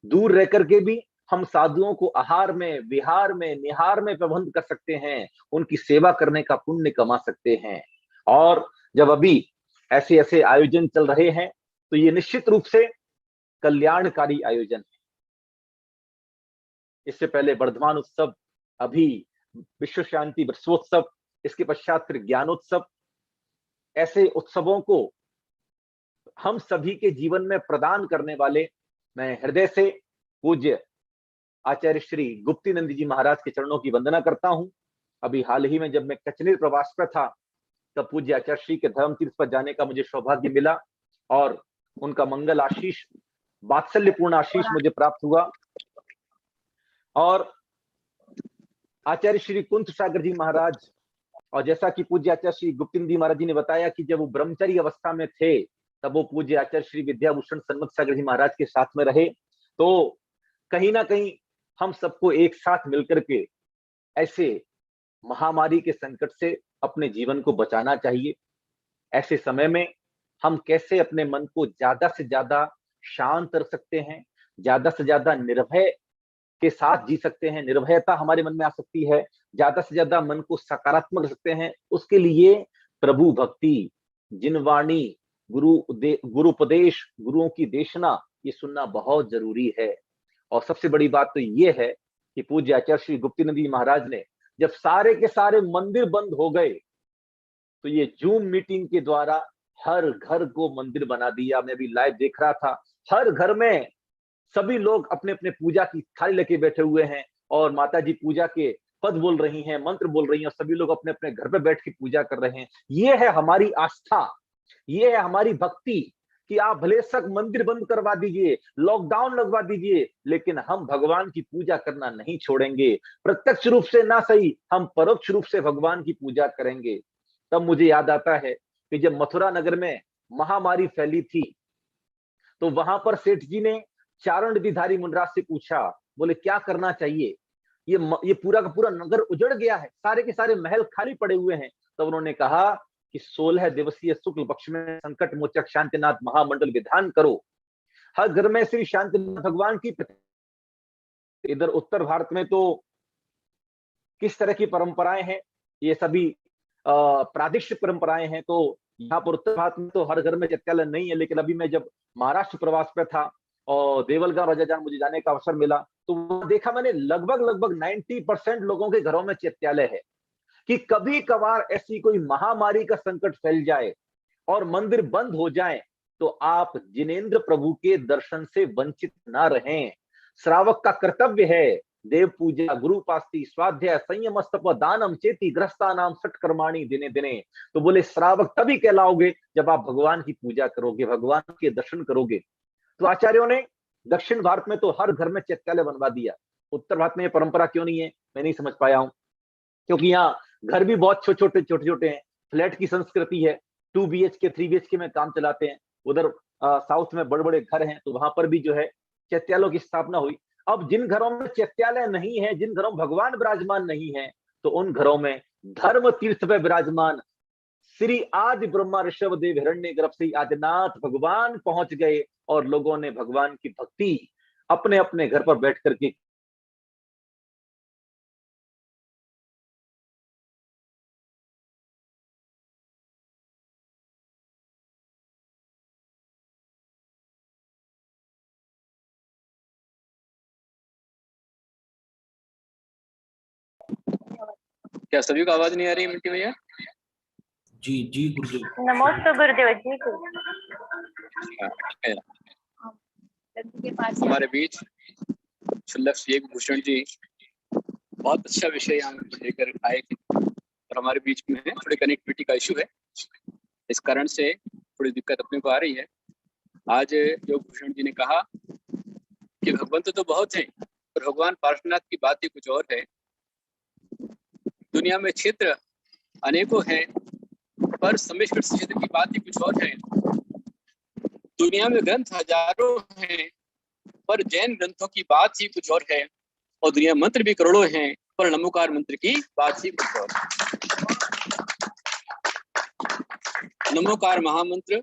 दूर रह करके भी हम साधुओं को आहार में, विहार में, निहार में प्रबंध कर सकते हैं, उनकी सेवा करने का पुण्य कमा सकते हैं। और जब अभी ऐसे ऐसे आयोजन चल रहे हैं तो ये निश्चित रूप से कल्याणकारी आयोजन है। इससे पहले वर्धमान उत्सव, अभी विश्व शांति वर्षोत्सव, इसके पश्चात फिर ज्ञानोत्सव, ऐसे उत्सवों को हम सभी के जीवन में प्रदान करने वाले मैं हृदय से पूज्य आचार्य श्री गुप्तीनंद जी महाराज के चरणों की वंदना करता हूं। अभी हाल ही में जब मैं कचनेर प्रवास पर था तब पूज्य आचार्य श्री के धर्म तीर्थ पर जाने का मुझे सौभाग्य मिला, और उनका मंगल आशीष, वात्सल्यपूर्ण आशीष मुझे प्राप्त हुआ। और आचार्य श्री कुंत सागर जी महाराज, और जैसा कि पूज्य आचार्य श्री गुप्तीनंद जी महाराज जी ने बताया कि जब वो ब्रह्मचारी अवस्था में थे तब वो पूज्य आचार्य श्री विद्याभूषण सन्मत सागर जी महाराज के साथ में रहे। तो कहीं ना कहीं हम सबको एक साथ मिलकर के ऐसे महामारी के संकट से अपने जीवन को बचाना चाहिए। ऐसे समय में हम कैसे अपने मन को ज्यादा से ज्यादा शांत रख सकते हैं, ज्यादा से ज्यादा निर्भय के साथ जी सकते हैं, निर्भयता हमारे मन में आ सकती है, ज्यादा से ज्यादा मन को सकारात्मक रख सकते हैं, उसके लिए प्रभु भक्ति, जिनवाणी, गुरु उपदेश, गुरुओं की देशना, ये सुनना बहुत जरूरी है। और सबसे बड़ी बात तो ये है कि पूज्य आचार्य श्री गुप्तीनंद जी महाराज ने जब सारे के सारे मंदिर बंद हो गए तो ये जूम मीटिंग के द्वारा हर घर को मंदिर बना दिया। मैं भी लाइव देख रहा था, हर घर में सभी लोग अपने अपने पूजा की थाली लेके बैठे हुए हैं और माता जी पूजा के पद बोल रही हैं, मंत्र बोल रही हैं, और सभी लोग अपने अपने घर पे बैठ के पूजा कर रहे हैं। ये है हमारी आस्था, ये है हमारी भक्ति, कि आप भले सक मंदिर बंद करवा दीजिए, लॉकडाउन लगवा दीजिए, लेकिन हम भगवान की पूजा करना नहीं छोड़ेंगे। प्रत्यक्ष रूप से ना सही, हम परोक्ष रूप से भगवान की पूजा करेंगे। तब मुझे याद आता है कि जब मथुरा नगर में महामारी फैली थी, तो वहां पर सेठ जी ने चारण नदीधारी मुनिराज से पूछा, बोले क्या करना चाहिए, ये पूरा का पूरा नगर उजड़ गया है, सारे के सारे महल खाली पड़े हुए हैं। तब उन्होंने कहा कि 16 दिवसीय शुक्ल पक्ष में संकट मोचक शांतिनाथ महामंडल विधान करो। हर घर में श्री शांतिनाथ भगवान की। इधर उत्तर भारत में तो किस तरह की परंपराएं हैं, ये सभी प्रादेशिक परंपराएं हैं। तो यहाँ पर उत्तर भारत में तो हर घर में चैत्यालय नहीं है, लेकिन अभी मैं जब महाराष्ट्र प्रवास पे था और देवलगांव राजाजान मुझे जाने का अवसर मिला, तो वहां देखा मैंने लगभग लगभग 90% लोगों के घरों में चैत्यालय है। कि कभी कभार ऐसी कोई महामारी का संकट फैल जाए और मंदिर बंद हो जाए, तो आप जिनेंद्र प्रभु के दर्शन से वंचित ना रहें। श्रावक का कर्तव्य है देव पूजा, गुरु पास्ती, स्वाध्याय, संयम, तप, दानम, चेती, ग्रस्ता नाम सठ कर्माणी दिने दिने। तो बोले श्रावक तभी कहलाओगे जब आप भगवान की पूजा करोगे, भगवान के दर्शन करोगे। तो आचार्यों ने दक्षिण भारत में तो हर घर में चैत्यालय बनवा दिया। उत्तर भारत में ये परंपरा क्यों नहीं है, मैं नहीं समझ पाया हूं। क्योंकि यहाँ घर भी बहुत छोटे छोटे हैं, फ्लैट की संस्कृति है, 2 BHK 3 BHK में काम चलाते हैं। उधर साउथ में बड़े बड़े घर हैं, तो वहां पर भी जो है चैत्यालयों की स्थापना हुई। अब जिन घरों में चैत्यालय नहीं है, जिन घरों में भगवान विराजमान नहीं है, तो उन घरों में धर्म तीर्थ पे विराजमान श्री आदि ब्रह्मा ऋषभ देव हिरण्य गर्भ से आदिनाथ भगवान पहुंच गए, और लोगों ने भगवान की भक्ति अपने अपने घर पर बैठ करके। क्या सभी को आवाज नहीं आ रही मिंटी भैया? जी जी गुरुदेव। नमस्ते गुरुदेव जी। हमारे बीच शुल्लक शेख भूषण जी बहुत अच्छा विषय यहाँ लेकर आए थे, और हमारे बीच में है, थोड़ी कनेक्टिविटी का इशू है, इस कारण से थोड़ी दिक्कत अपने को आ रही है। आज जो भूषण जी ने कहा कि भगवंत तो बहुत हैं, पर भगवान पार्श्वनाथ की बात ही कुछ और है। दुनिया में क्षेत्र अनेकों हैं, पर सम्मेश्वर क्षेत्र की बात ही कुछ और है। दुनिया में ग्रंथ हजारों हैं, पर जैन ग्रंथों की बात ही कुछ और है। और दुनिया मंत्र भी करोड़ों हैं, पर नमोकार मंत्र की बात ही कुछ और। नमोकार महामंत्र,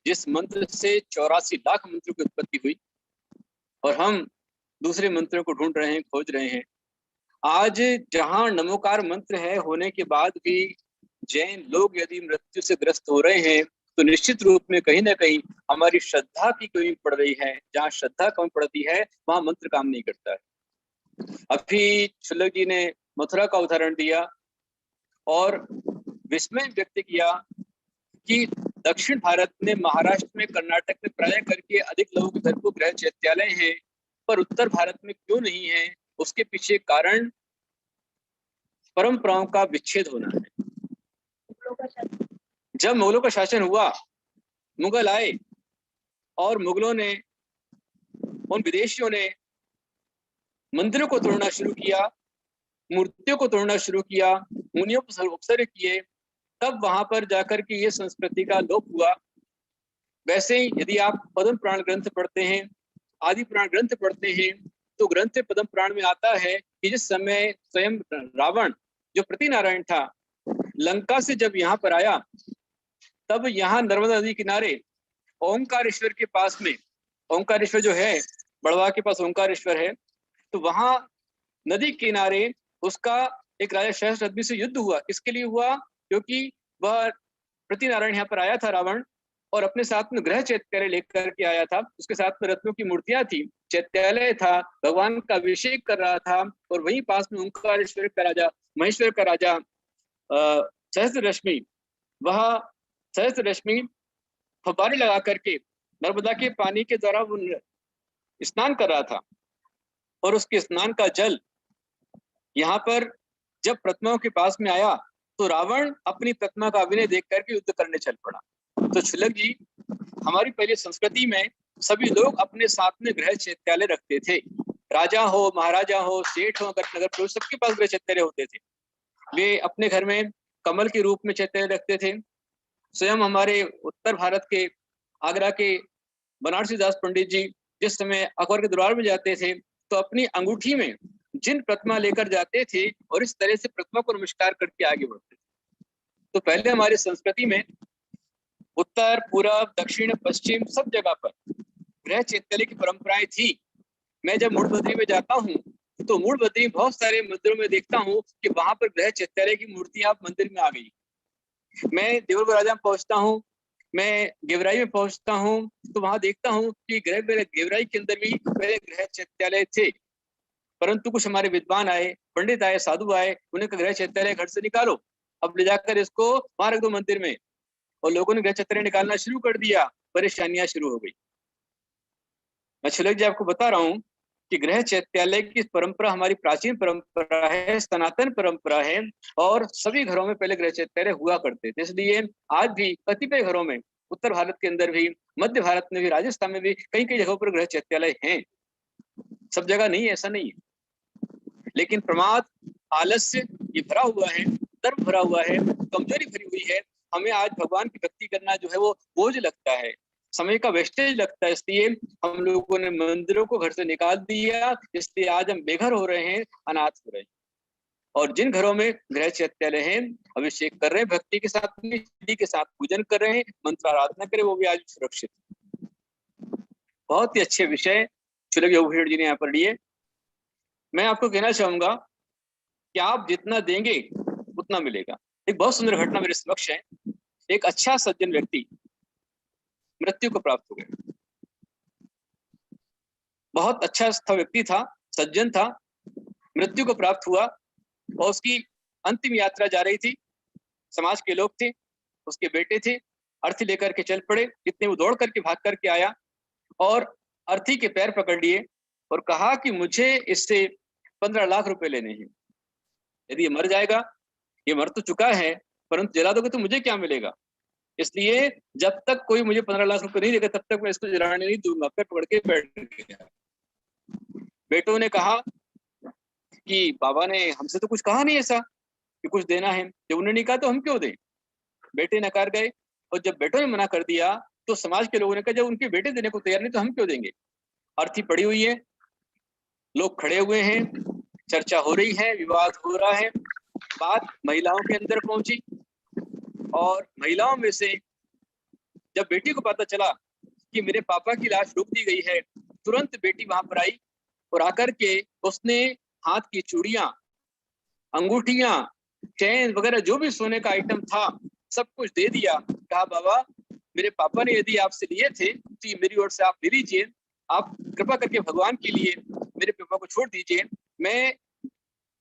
जिस मंत्र से 84 लाख मंत्रों की उत्पत्ति हुई, और हम दूसरे मंत्रों को ढूंढ रहे हैं, खोज रहे हैं। आज जहां नमोकार मंत्र है होने के बाद भी जैन लोग यदि मृत्यु से ग्रस्त हो रहे हैं, तो निश्चित रूप में कहीं ना कहीं हमारी श्रद्धा की कमी पड़ रही है। जहाँ श्रद्धा कम पड़ती है वहां मंत्र काम नहीं करता है। अभी शुल्लक जी ने मथुरा का उदाहरण दिया और विस्मय व्यक्त किया कि दक्षिण भारत में, महाराष्ट्र में, कर्नाटक में प्राय करके अधिक लोगों के घर को गृह चैत्यालय हैं, पर उत्तर भारत में क्यों नहीं है? उसके पीछे कारण परंपराओं का विच्छेद होना है। जब मुगलों का शासन हुआ, मुगल आए और मुगलों ने, उन विदेशियों ने मंदिरों को तोड़ना शुरू किया, मूर्तियों को तोड़ना शुरू किया, मुनियों को उपसर्ग किए, तब वहां पर जाकर के ये संस्कृति का लोप हुआ। वैसे ही यदि आप पद्म पुराण ग्रंथ पढ़ते हैं, आदि पुराण ग्रंथ पढ़ते हैं, तो ग्रंथ पद्म पुराण में आता है कि जिस समय स्वयं रावण जो प्रतिनारायण था, लंका से जब यहाँ पर आया, तब यहाँ नर्मदा नदी किनारे ओंकारेश्वर के पास में, ओंकारेश्वर जो है बड़वा के पास ओंकारेश्वर है, तो वहां नदी किनारे उसका एक राजा सहस्त्र से युद्ध हुआ। किसके लिए हुआ? क्योंकि वह प्रतिनारायण यहाँ पर आया था रावण, और अपने साथ में गृह चैत्यालय लेकर के आया था। उसके साथ में रत्नों की मूर्तियां थी, चैत्यालय था, भगवान का अभिषेक कर रहा था, और वहीं पास में ओंकारेश्वर का राजा, महेश्वर का राजा सहस्त्र रश्मि, वह सहस्त्र रश्मि फव्वारे लगा करके नर्मदा के पानी के द्वारा वो स्नान कर रहा था, और उसके स्नान का जल यहाँ पर जब प्रतिमाओं के पास में आया तो रावण अपनी प्रतिमा का अभिनय देख करके युद्ध करने चल पड़ा। तो शुल्लक जी, हमारी पहले संस्कृति में सभी लोग अपने साथ में गृह चैत्यालय रखते थे। राजा हो, महाराजा हो, सेठ हो, नगर प्रवेश, सबके पास गृह चैत्यालय होते थे। वे अपने घर में कमल के रूप में चैत्यालय रखते थे। स्वयं हमारे उत्तर भारत के आगरा के बनारसी दास पंडित जी जिस समय अकबर के दरबार में जाते थे तो अपनी अंगूठी में जिन प्रतिमा लेकर जाते थे और इस तरह से प्रतिमा को नमस्कार करके आगे बढ़ते थे। तो पहले हमारी संस्कृति में उत्तर, पूर्व, दक्षिण, पश्चिम सब जगह पर गृह चैत्यालय की परंपराएं थी। मैं जब मूल बद्री में जाता हूँ तो मूल बद्री बहुत सारे मंदिरों में देखता हूँ कि वहां पर गृह चैत्यालय की मूर्तियां मंदिर में आ गई। मैं देवलपुर राजा में पहुंचता हूँ, मैं गेवराई में पहुंचता हूँ तो वहां देखता हूँ कि गेवराई के अंदर भी पहले गृह चैत्यालय थे, परंतु कुछ हमारे विद्वान आए, पंडित आए, साधु आए, उन्हें गृह चैत्यालय घर से निकालो, अब ले जाकर इसको वहां रख दो मंदिर में, और लोगों ने गृह चैत्यालय निकालना शुरू कर दिया। परेशानियां शुरू हो गई। मैं शुल्लक जी आपको बता रहा हूँ कि गृह चैत्यालय की परंपरा हमारी प्राचीन परंपरा है, सनातन परंपरा है, और सभी घरों में पहले गृह चैत्यालय हुआ करते थे। इसलिए आज भी कतिपय घरों में, उत्तर भारत के अंदर भी, मध्य भारत में भी, राजस्थान में भी कई कई जगहों पर गृह चैत्यालय हैं। सब जगह नहीं है, ऐसा नहीं है, लेकिन प्रमाद, आलस्य ये भरा हुआ है, धर्म भरा हुआ है, कमजोरी भरी हुई है। हमें आज भगवान की भक्ति करना जो है वो बोझ लगता है, समय का वेस्टेज लगता है, इसलिए हम लोगों ने मंदिरों को घर से निकाल दिया। इसलिए आज हम बेघर हो रहे हैं, अनाथ हो रहे हैं। और जिन घरों में गृह चैत्यालय हैं, अभिषेक कर रहे हैं, भक्ति के साथ, विधि के साथ पूजन कर रहे हैं, मंत्र आराधना करें, वो भी आज सुरक्षित। बहुत ही अच्छे विषय शुल्लक योगभूषण जी ने यहाँ पर लिए। मैं आपको कहना चाहूंगा कि आप जितना देंगे उतना मिलेगा। एक बहुत सुंदर घटना मेरे समक्ष है। एक अच्छा सज्जन व्यक्ति मृत्यु को प्राप्त हो गया। बहुत अच्छा व्यक्ति था, सज्जन था, मृत्यु को प्राप्त हुआ और उसकी अंतिम यात्रा जा रही थी। समाज के लोग थे, उसके बेटे थे, अर्थी लेकर के चल पड़े। इतने वो दौड़ करके भाग करके आया और अर्थी के पैर पकड़ लिए और कहा कि मुझे इससे 15 लाख रुपए लेने हैं। यदि ये मर जाएगा, ये मर तो चुका है, परंतु जला दोगे तो मुझे क्या मिलेगा, इसलिए जब तक कोई मुझे 15 लाख रुपए नहीं देगा तब तक मैं इसको जलाने नहीं दूंगा। पैर पकड़ के बैठ गया। बेटों ने कहा कि बाबा ने हमसे तो कुछ कहा नहीं ऐसा कि कुछ देना है, जब उन्होंने नहीं कहा तो हम क्यों दें। बेटे नकार गए, और जब बेटों ने मना कर दिया तो समाज के लोगों ने कहा जब उनके बेटे देने को तैयार नहीं तो हम क्यों देंगे। अर्थी पड़ी हुई है, लोग खड़े हुए हैं, चर्चा हो रही है, विवाद हो रहा है। बात महिलाओं के अंदर पहुंची और महिलाओं में से जब बेटी को पता चला कि मेरे पापा की लाश रोक दी गई है, तुरंत बेटी वहां पर आई और आकर के उसने हाथ की चूड़ियां, अंगूठियां, चैन वगैरह जो भी सोने का आइटम था सब कुछ दे दिया। कहा बाबा मेरे पापा ने यदि आपसे लिए थे तो ये मेरी ओर से आप ले लीजिए, आप कृपा करके भगवान के लिए मेरे पापा को छोड़ दीजिए, मैं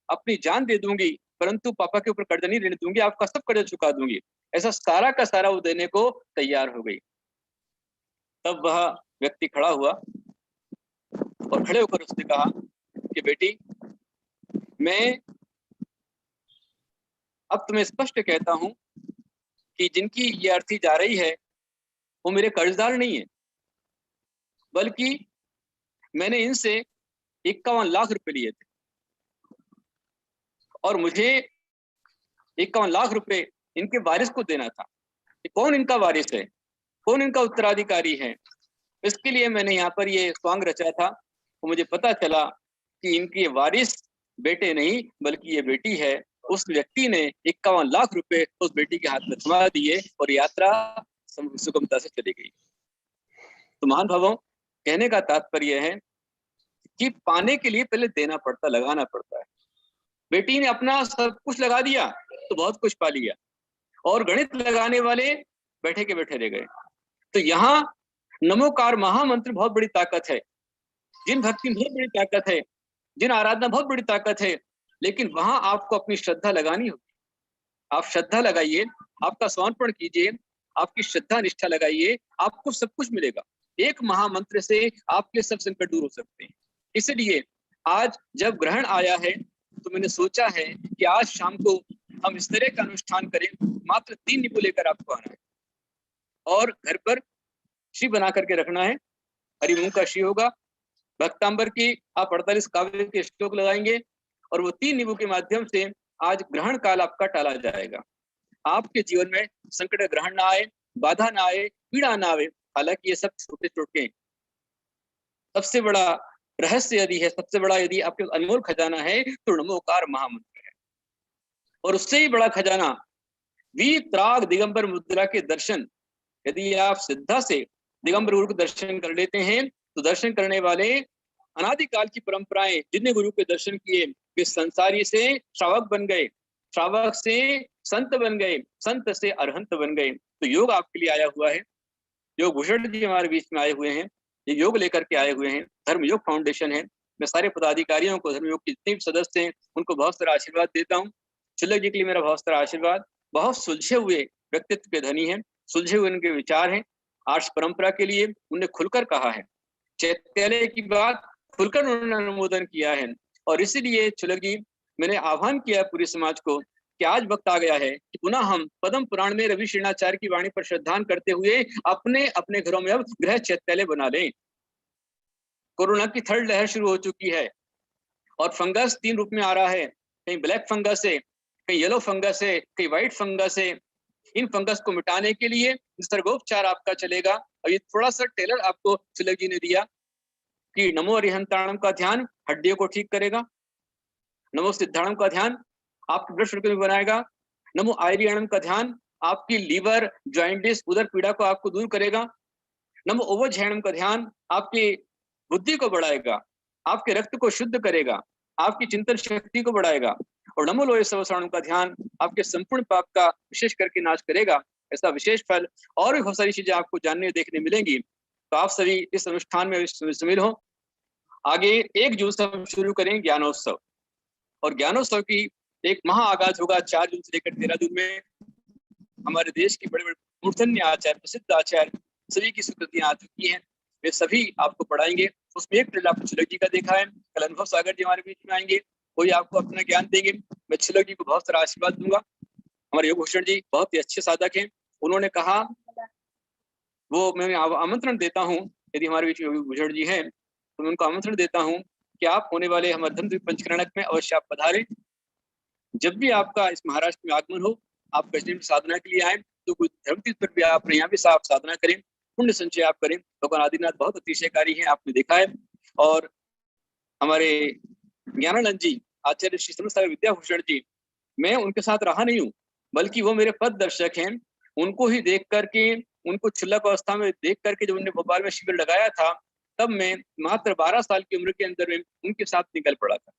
अपनी जान दे दूंगी परंतु पापा के ऊपर कर्जा नहीं लेने दूंगी, आपका सब कर्जा चुका दूंगी। ऐसा सारा का सारा वो देने को तैयार हो गई। तब वह व्यक्ति खड़ा हुआ और खड़े होकर उसने कहा कि बेटी मैं अब तुम्हें स्पष्ट कहता हूं कि जिनकी ये अर्थी जा रही है वो मेरे कर्जदार नहीं है, बल्कि मैंने इनसे 51 लाख रुपए लिए थे और मुझे 51 लाख रुपए इनके वारिस को देना था। कौन इनका वारिस है, कौन इनका उत्तराधिकारी है, इसके लिए मैंने यहाँ पर ये स्वांग रचा था। तो मुझे पता चला कि इनके वारिस बेटे नहीं बल्कि ये बेटी है। उस व्यक्ति ने 51 लाख रुपए उस बेटी के हाथ में थमा दिए और यात्रा सुगमता से चली गई। तो महान भावों, कहने का तात्पर्य है कि पाने के लिए पहले देना पड़ता, लगाना पड़ता है। बेटी ने अपना सब कुछ लगा दिया तो बहुत कुछ पा लिया, और गणित लगाने वाले बैठे के बैठे रह गए। तो यहाँ नमोकार महामंत्र बहुत बड़ी ताकत है, जिन भक्ति में बहुत बड़ी ताकत है, जिन आराधना बहुत बड़ी ताकत है, लेकिन वहां आपको अपनी श्रद्धा लगानी होगी। आप श्रद्धा लगाइए, आपका समर्पण कीजिए, आपकी श्रद्धा निष्ठा लगाइए, आपको सब कुछ मिलेगा। एक महामंत्र से आपके सब संकट दूर हो सकते हैं। इसलिए आज जब ग्रहण आया है तो मैंने सोचा है कि आज शाम को हम इस तरह का अनुष्ठान करें। मात्र 3 नींबू लेकर आपको आना है और घर पर श्री बना करके रखना है। हरिमूंग का श्री होगा, भक्तांबर की आप 48 काव्य के श्लोक लगाएंगे और वो 3 नींबू के माध्यम से आज ग्रहण काल आपका टाला जाएगा। आपके जीवन में संकट ग्रहण ना आए, बाधा ना आए, पीड़ा ना आए। हालांकि ये सब छोटे छोटे, सबसे बड़ा रहस्य यदि है, सबसे बड़ा यदि आपके अनमोल खजाना है तो नमोकार महामंत्र है। और उससे ही बड़ा खजाना वीतराग दिगंबर मुद्रा के दर्शन। यदि आप श्रद्धा से दिगंबर गुरु के दर्शन कर लेते हैं तो दर्शन करने वाले अनादिकाल की परंपराएं, जितने गुरु के दर्शन किए वे संसारी से श्रावक बन गए, श्रावक से संत बन गए, संत से अरहंत बन गए। तो योग आपके लिए आया हुआ है। योग भूषण जी हमारे बीच में आए हुए हैं, ये योग लेकर के आए हुए हैं। धर्म योग फाउंडेशन है। मैं सारे पदाधिकारियों को, धर्म योग के जितने भी सदस्य हैं उनको बहुत सारा आशीर्वाद देता हूँ। चुल्लक जी के लिए मेरा बहुत सारा आशीर्वाद। बहुत सुलझे हुए व्यक्तित्व के धनी हैं, सुलझे हुए उनके विचार हैं। आर्ष परंपरा के लिए उन्होंने खुलकर कहा है, चैत्यालय की बात खुलकर उन्होंने अनुमोदन किया है। और इसीलिए चुल्लक जी, मैंने आह्वान किया पूरे समाज को कि आज वक्त आ गया है कि पुनः हम पद्म पुराण में रवि श्रीनाचार्य की वाणी पर श्रद्धान करते हुए अपने अपने घरों में अब गृह चैत्यालय बना लें। कोरोना की 3rd लहर शुरू हो चुकी है और फंगस 3 रूप में आ रहा है। कहीं ब्लैक फंगस है, कहीं येलो फंगस है, कहीं व्हाइट फंगस है। इन फंगस को मिटाने के लिए निसर्गोपचार आपका चलेगा। और ये थोड़ा सा टेलर आपको चुल्लक जी ने दिया कि नमो अरिहंताणम का ध्यान हड्डियों को ठीक करेगा, नमो सिद्धाणम का ध्यान आपके ब्लड शुगर में बनाएगा, नमो आयरियणम का ध्यान आपकी लीवर, जॉइंटिस, उदर पीड़ा को आपको दूर करेगा, नमो ओवोझैणम का ध्यान आपकी बुद्धि को बढ़ाएगा, आपके रक्त को शुद्ध करेगा, आपकी चिंतन शक्ति को बढ़ाएगा। और नमो लोहे सवसाणम का ध्यान आपके संपूर्ण पाप का विशेष करके नाश करेगा। ऐसा विशेष फल और भी बहुत सारी चीजें आपको जानने देखने मिलेंगी। तो आप सभी इस अनुष्ठान में शामिल हो। आगे 1 जून से हम शुरू करें ज्ञानोत्सव, और ज्ञानोत्सव की एक महा आगाज होगा 4 जून से लेकर 13 जून में। हमारे देश के बड़े बड़े मूर्धन्य आचार्य, प्रसिद्ध आचार्य सभी की स्वीकृतियां आ चुकी हैं, वे सभी आपको पढ़ाएंगे। उसमें एक ट्रेलर आपको चुल्लक जी का देखा है। कल अनुभव सागर जी हमारे बीच में आएंगे, कोई आपको अपना ज्ञान देंगे। मैं चुल्लक जी को बहुत सारा आशीर्वाद दूंगा। हमारे योग भूषण जी बहुत ही अच्छे साधक हैं। उन्होंने कहा, वो मैं आमंत्रण देता हूँ, यदि हमारे बीच योग भूषण जी हैं तो मैं उनको आमंत्रण देता हूँ कि आप होने वाले हमारे धर्मद्वीप पंचकरणक में अवश्य आप पधारें। जब भी आपका इस महाराष्ट्र में आगमन हो, आप कश्मीर साधना के लिए आए तो कुछ धर्मतीर्थ पर भी आप यहाँ भी आप साधना करें, पुण्य संचय आप करें। भगवान आदिनाथ बहुत अतिशयकारी हैं, आपने देखा है। और हमारे ज्ञानानंद जी, आचार्य श्री समस्त विद्याभूषण जी, मैं उनके साथ रहा नहीं हूँ, बल्कि वो मेरे पद दर्शक हैं। उनको ही देख करके, उनको चुल्लक अवस्था में देख करके जब उन्होंने भोपाल में शिविर लगाया था, तब मैं मात्र 12 साल की उम्र के अंदर में उनके साथ निकल पड़ा था,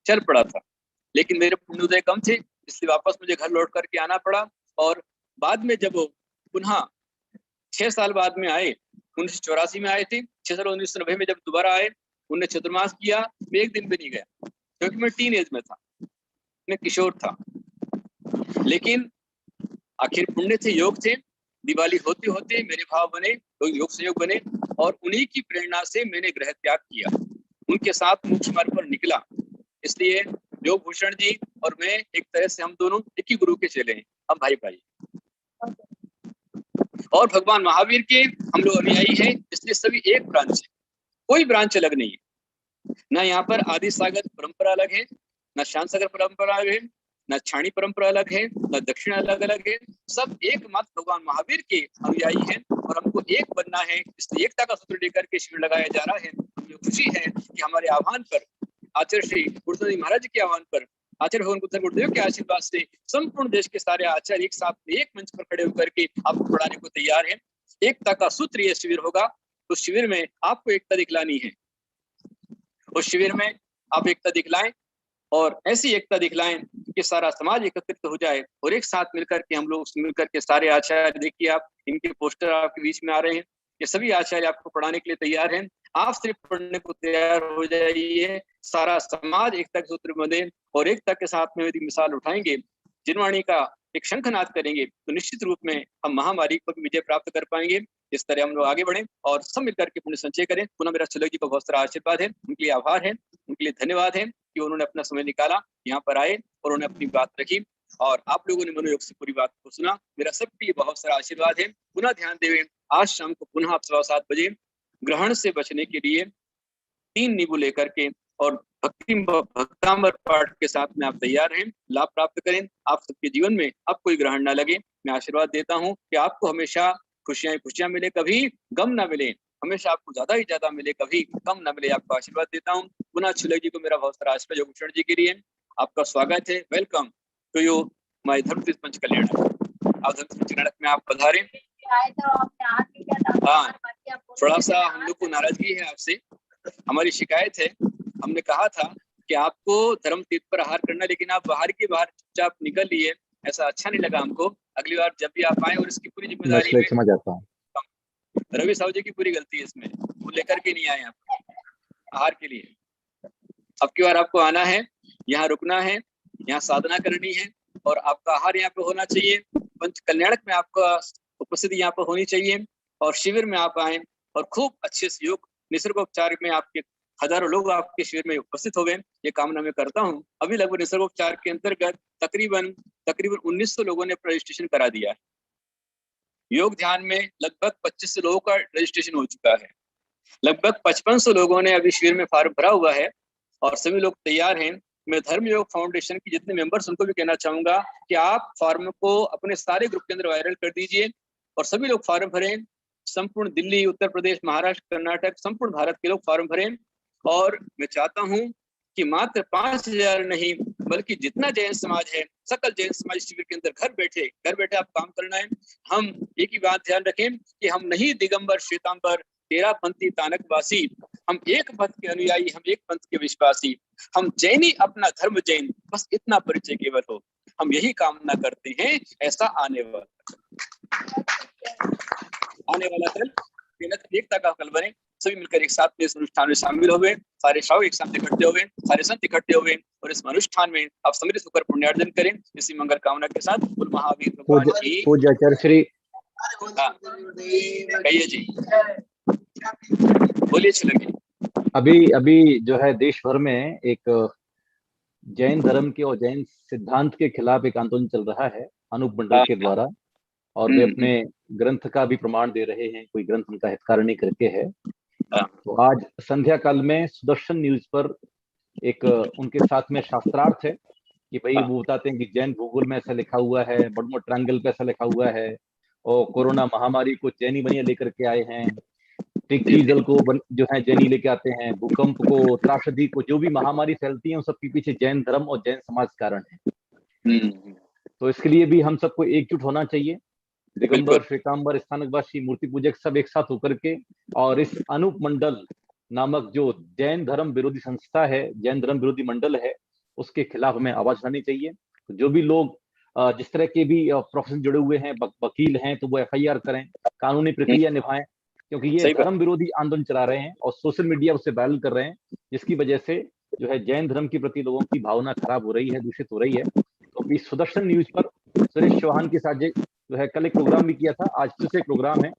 चल पड़ा था। लेकिन मेरे पुण्योदय कम थे, इसलिए वापस मुझे घर लौट करके आना पड़ा। और बाद में जब वो पुनः 6 साल बाद में आए, 1984 में आए थे, 6 साल 1990 में जब दोबारा आए, उन्होंने चतुर्मास किया। मैं एक दिन भी नहीं गया क्योंकि मैं टीन एज में था, मैं किशोर था। लेकिन आखिर पुण्य थे, योग थे। दिवाली होते होते मेरे भाव बने, योग संयोग बने, और उन्हीं की प्रेरणा से मैंने ग्रह त्याग किया, उनके साथ मोक्ष मार्ग पर निकला। इसलिए योग भूषण जी और मैं एक तरह से हम दोनों एक ही गुरु के चेले हैं, हम भाई भाई। और भगवान महावीर के हम लोग अनुयायी हैं, इसलिए सभी एक ब्रांच है, कोई ब्रांच अलग नहीं है। ना यहाँ पर आदि सागर परंपरा अलग है, ना शांत सागर परंपरा अलग है, ना छाणी परंपरा अलग है, ना दक्षिण अलग अलग है। सब एकमात्र भगवान महावीर के अनुयायी हैं और हमको एक बनना है। इसलिए एकता का सूत्र लेकर के शिविर लगाया जा रहा है। हमें खुशी है कि हमारे आह्वान पर, आचार्य श्री गुरुदेव महाराज के आह्वान पर, आचार्य भगवान बुद्ध गुरुदेव के आशीर्वाद से संपूर्ण देश के सारे आचार्य एक साथ एक मंच पर खड़े होकर के आपको पढ़ाने को तैयार हैं। एकता का सूत्र यह शिविर होगा। तो शिविर में आपको एकता दिखलानी है, उस शिविर में आप एकता दिखलाएं, और ऐसी एकता दिखलाएं कि सारा समाज एकत्रित हो जाए और एक साथ मिलकर के हम लोग मिलकर के सारे आचार्य, देखिए आप इनके पोस्टर आपके बीच में आ रहे हैं, ये सभी आचार्य आपको पढ़ाने के लिए तैयार हैं। आप सिर्फ पढ़ने को तैयार हो जाइए, सारा समाज एकता के सूत्र में बंधे और एकता के साथ में यदि मिसाल उठाएंगे। जिनवाणी का एक शंखनाद करेंगे तो निश्चित रूप में हम महामारी पर विजय प्राप्त कर पाएंगे। इस तरह हम लोग आगे बढ़ें और सब मिलकर के पुण्य संचय करें। पुनः मेरा सुलग जी को बहुत सारा आशीर्वाद है, उनके लिए आभार है, उनके लिए धन्यवाद है कि उन्होंने अपना समय निकाला, यहाँ पर आए और उन्होंने अपनी बात रखी और आप लोगों ने मनोयोग से पूरी बात को सुना। मेरा सबके लिए बहुत सारा आशीर्वाद है। पुनः ध्यान देवें, आज शाम को पुनः आप 7:15 बजे ग्रहण से बचने के लिए 3 नींबू लेकर के और भक्तामर पाठ के साथ में आप तैयार हैं, लाभ प्राप्त करें। आप सबके जीवन में अब कोई ग्रहण ना लगे। मैं आशीर्वाद देता हूँ कि आपको हमेशा खुशियां मिले, कभी गम ना मिले, हमेशा आपको ज्यादा ही ज्यादा मिले, कभी कम ना मिले। आपको आशीर्वाद देता हूँ। पुनः छुलक जी को मेरा बहुत सारा आशीर्वाद, योगेश्वर जी के लिए आपका स्वागत है। Welcome to you my Dharmtirth Panchkalyan. आप धर्मतीर्थ पंचकल्याण में आप पधारें। हाँ, थोड़ा सा हम लोग को नाराजगी है आपसे, हमारी शिकायत है। हमने कहा था कि आपको धर्म तीर्थ पर आहार करना, लेकिन आप बाहर के बाहर चुपचाप निकल लिए, ऐसा अच्छा नहीं लगा हमको। अगली बार जब भी आप आए, और इसकी पूरी जिम्मेदारी में समझ आता हूँ, रवि साहू जी की पूरी गलती है इसमें, वो लेकर के नहीं आए आप आहार के लिए। अब की बार आपको आना है, यहाँ रुकना है, यहाँ साधना करनी है और आपका आहार यहाँ पे होना चाहिए। पंच कल्याणक में आपका उपस्थिति यहाँ पर होनी चाहिए और शिविर में आप आए और खूब अच्छे से योग निसर्गोपचार में आपके हजारों लोग आपके शिविर में उपस्थित हो गए, ये कामना मैं करता हूँ। अभी लगभग निसर्गोपचार के अंतर्गत तकरीबन 1900 लोगों ने रजिस्ट्रेशन करा दिया है। योग ध्यान में लगभग 2500 लोगों का रजिस्ट्रेशन हो चुका है। लगभग 5500 लोगों ने अभी शिविर में फॉर्म भरा हुआ है और सभी लोग तैयार हैं। मैं धर्म योग फाउंडेशन की जितने मेंबर्स उनको भी कहना चाहूंगा कि आप फॉर्म को अपने सारे ग्रुप के अंदर वायरल कर दीजिए और सभी लोग फॉर्म भरें। संपूर्ण दिल्ली, उत्तर प्रदेश, महाराष्ट्र, कर्नाटक, संपूर्ण भारत के लोग फॉर्म भरें। और मैं चाहता हूं कि मात्र 5000 नहीं बल्कि जितना जैन समाज है, सकल जैन समाज शिविर के अंदर घर बैठे आप काम करना है। हम एक ही बात ध्यान रखें कि हम नहीं दिगंबर श्वेतांबर तेरा पंथी तानकवासी, हम एक पंथ के अनुयायी, हम एक पंथ के विश्वासी, हम जैनी अपना धर्म जैन, बस इतना परिचय केवल हो। हम यही कामना करते हैं। ऐसा आने वाला कल एकता का कल बने। सभी मिलकर एक साथ में इस अनुष्ठान में शामिल हो गए, सारे श्रावक एक साथ इकट्ठे हो गए, सारे संत इकट्ठे हो गए और इस अनुष्ठान में आप समृद्ध होकर पुण्यार्जन करें। इसी मंगल कामना के साथ कुल महावीर भगवान की पूज्य आचार्य श्री। कहिए जी, बोलिए छलंगी। अभी जो है देश भर में एक जैन धर्म के और जैन सिद्धांत के खिलाफ एक आंदोलन चल रहा है अनूप मंडल के द्वारा, और वे अपने ग्रंथ का भी प्रमाण दे रहे हैं, कोई ग्रंथ उनका हितकारिणी करके है। तो आज संध्या काल में सुदर्शन न्यूज पर एक उनके साथ में शास्त्रार्थ है कि भाई वो बताते हैं कि जैन भूगोल में ऐसा लिखा हुआ है, बर्मुडा ट्रायंगल पे ऐसा लिखा हुआ है, और कोरोना महामारी को जैनी बनिया लेकर के आए हैं, टिक्की जल को जो है जैनी लेके आते हैं, भूकंप को, त्रासदी को, जो भी महामारी फैलती है उन सबके पीछे जैन धर्म और जैन समाज कारण है। तो इसके लिए भी हम सबको एकजुट होना चाहिए। दिगंबर, श्वेतांबर, स्थानकवासी, मूर्ति पूजक सब एक साथ होकर के, और इस अनूप मंडल नामक जो जैन धर्म विरोधी संस्था है, जैन धर्म विरोधी मंडल है, उसके खिलाफ हमें आवाज उठानी चाहिए। तो जो भी लोग जिस तरह के भी प्रोफेशन जुड़े हुए हैं, वकील हैं, तो वो FIR करें, कानूनी प्रक्रिया निभाएं, क्योंकि ये धर्म विरोधी आंदोलन चला रहे हैं और सोशल मीडिया उसे वायरल कर रहे हैं, जिसकी वजह से जो है जैन धर्म के प्रति लोगों की भावना खराब हो रही है, दूषित हो रही है। तो इस सुदर्शन न्यूज पर सुरेश चौहान के साथ जो है कल एक प्रोग्राम भी किया था, आज फिर से एक प्रोग्राम है,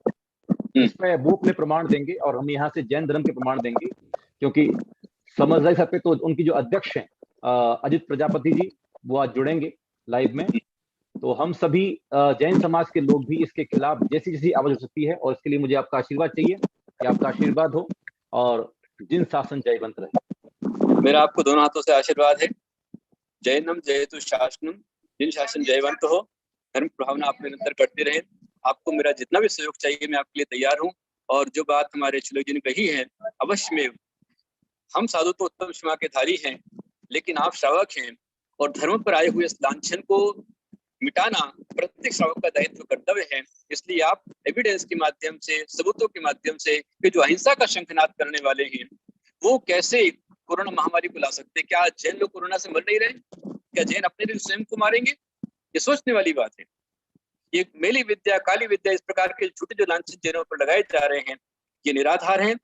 इस पर वो अपने प्रमाण देंगे और हम यहाँ से जैन धर्म के प्रमाण देंगे। क्योंकि समझ नहीं सकते तो उनकी जो अध्यक्ष हैं अजित प्रजापति जी, वो आज जुड़ेंगे लाइव में। तो हम सभी जैन समाज के लोग भी इसके खिलाफ जैसी जैसी आवाज हो सकती है, और इसके लिए मुझे आपका आशीर्वाद चाहिए कि आपका आशीर्वाद हो और जिन शासन जयवंत रहे। मेरा आपको दोनों हाथों से आशीर्वाद है। जैनम जयतु शासनम, जिन शासन जयवंत हो, धर्म प्रभावना आप निरंतर करते रहे। आपको मेरा जितना भी सहयोग चाहिए मैं आपके लिए तैयार हूँ। और जो बात हमारे छुलक जी ने कही है, अवश्य में हम साधु तो उत्तम क्षमा के धारी हैं, लेकिन आप श्रावक हैं और धर्म पर आए हुए इस लांछन को मिटाना प्रत्येक श्रावक का दायित्व, कर्तव्य है। इसलिए आप एविडेंस के माध्यम से, सबूतों के माध्यम से, कि जो अहिंसा का शंखनाद करने वाले हैं वो कैसे कोरोना महामारी को ला सकते हैं। क्या जैन लोग कोरोना से मर नहीं रहे? क्या जैन अपने लिए स्वयं को मारेंगे? ये सोचने वाली बात है। ये मेली विद्या, काली विद्या, इस प्रकार के झूठे जो लांछन जैनों पर लगाए जा रहे हैं, ये निराधार हैं,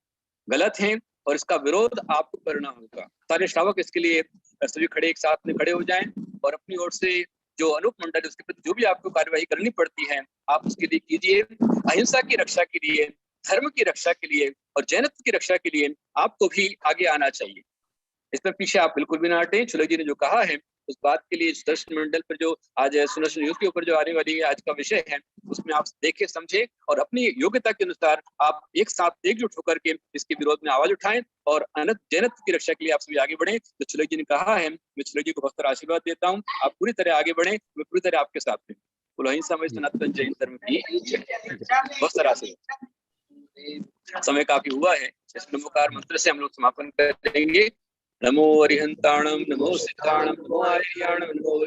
गलत हैं और इसका विरोध आपको करना होगा। सारे श्रावक इसके लिए सभी खड़े एक साथ में खड़े हो जाएं और अपनी ओर से जो अनूप मंडल है उसके प्रति जो भी आपको कार्यवाही करनी पड़ती है आप उसके लिए कीजिए। अहिंसा की रक्षा के लिए, धर्म की रक्षा के लिए और जैनत्व की रक्षा के लिए आपको भी आगे आना चाहिए। इसमें पीछे आप बिल्कुल भी ना हटें। छुलक जी ने जो कहा है उस बात के लिए दर्शन मंडल पर जो आज सुदर्शन न्यूज के ऊपर जो आने वाली आज का विषय है उसमें आप देखे समझे और अपनी योग्यता के अनुसार आप एक साथ एकजुट होकर के इसके विरोध में आवाज उठाएं और अनंत जैनत्व की रक्षा के लिए आप सभी आगे बढ़ें। तो छुलक जी ने कहा है, मैं छुलक जी को बहुत सारा आशीर्वाद देता हूँ। आप पूरी तरह आगे बढ़ें, मैं पूरी तरह आपके साथ हूँ। बोलो अहिंसा में सनातन जैन धर्म की बहुत सारा आशीर्वाद। समय काफी हुआ है, इस नमोकार मंत्र से हम लोग समापन करेंगे। नमो अरिहंताणम, नमो सिद्धाणम, नमो आर्याणम, नमो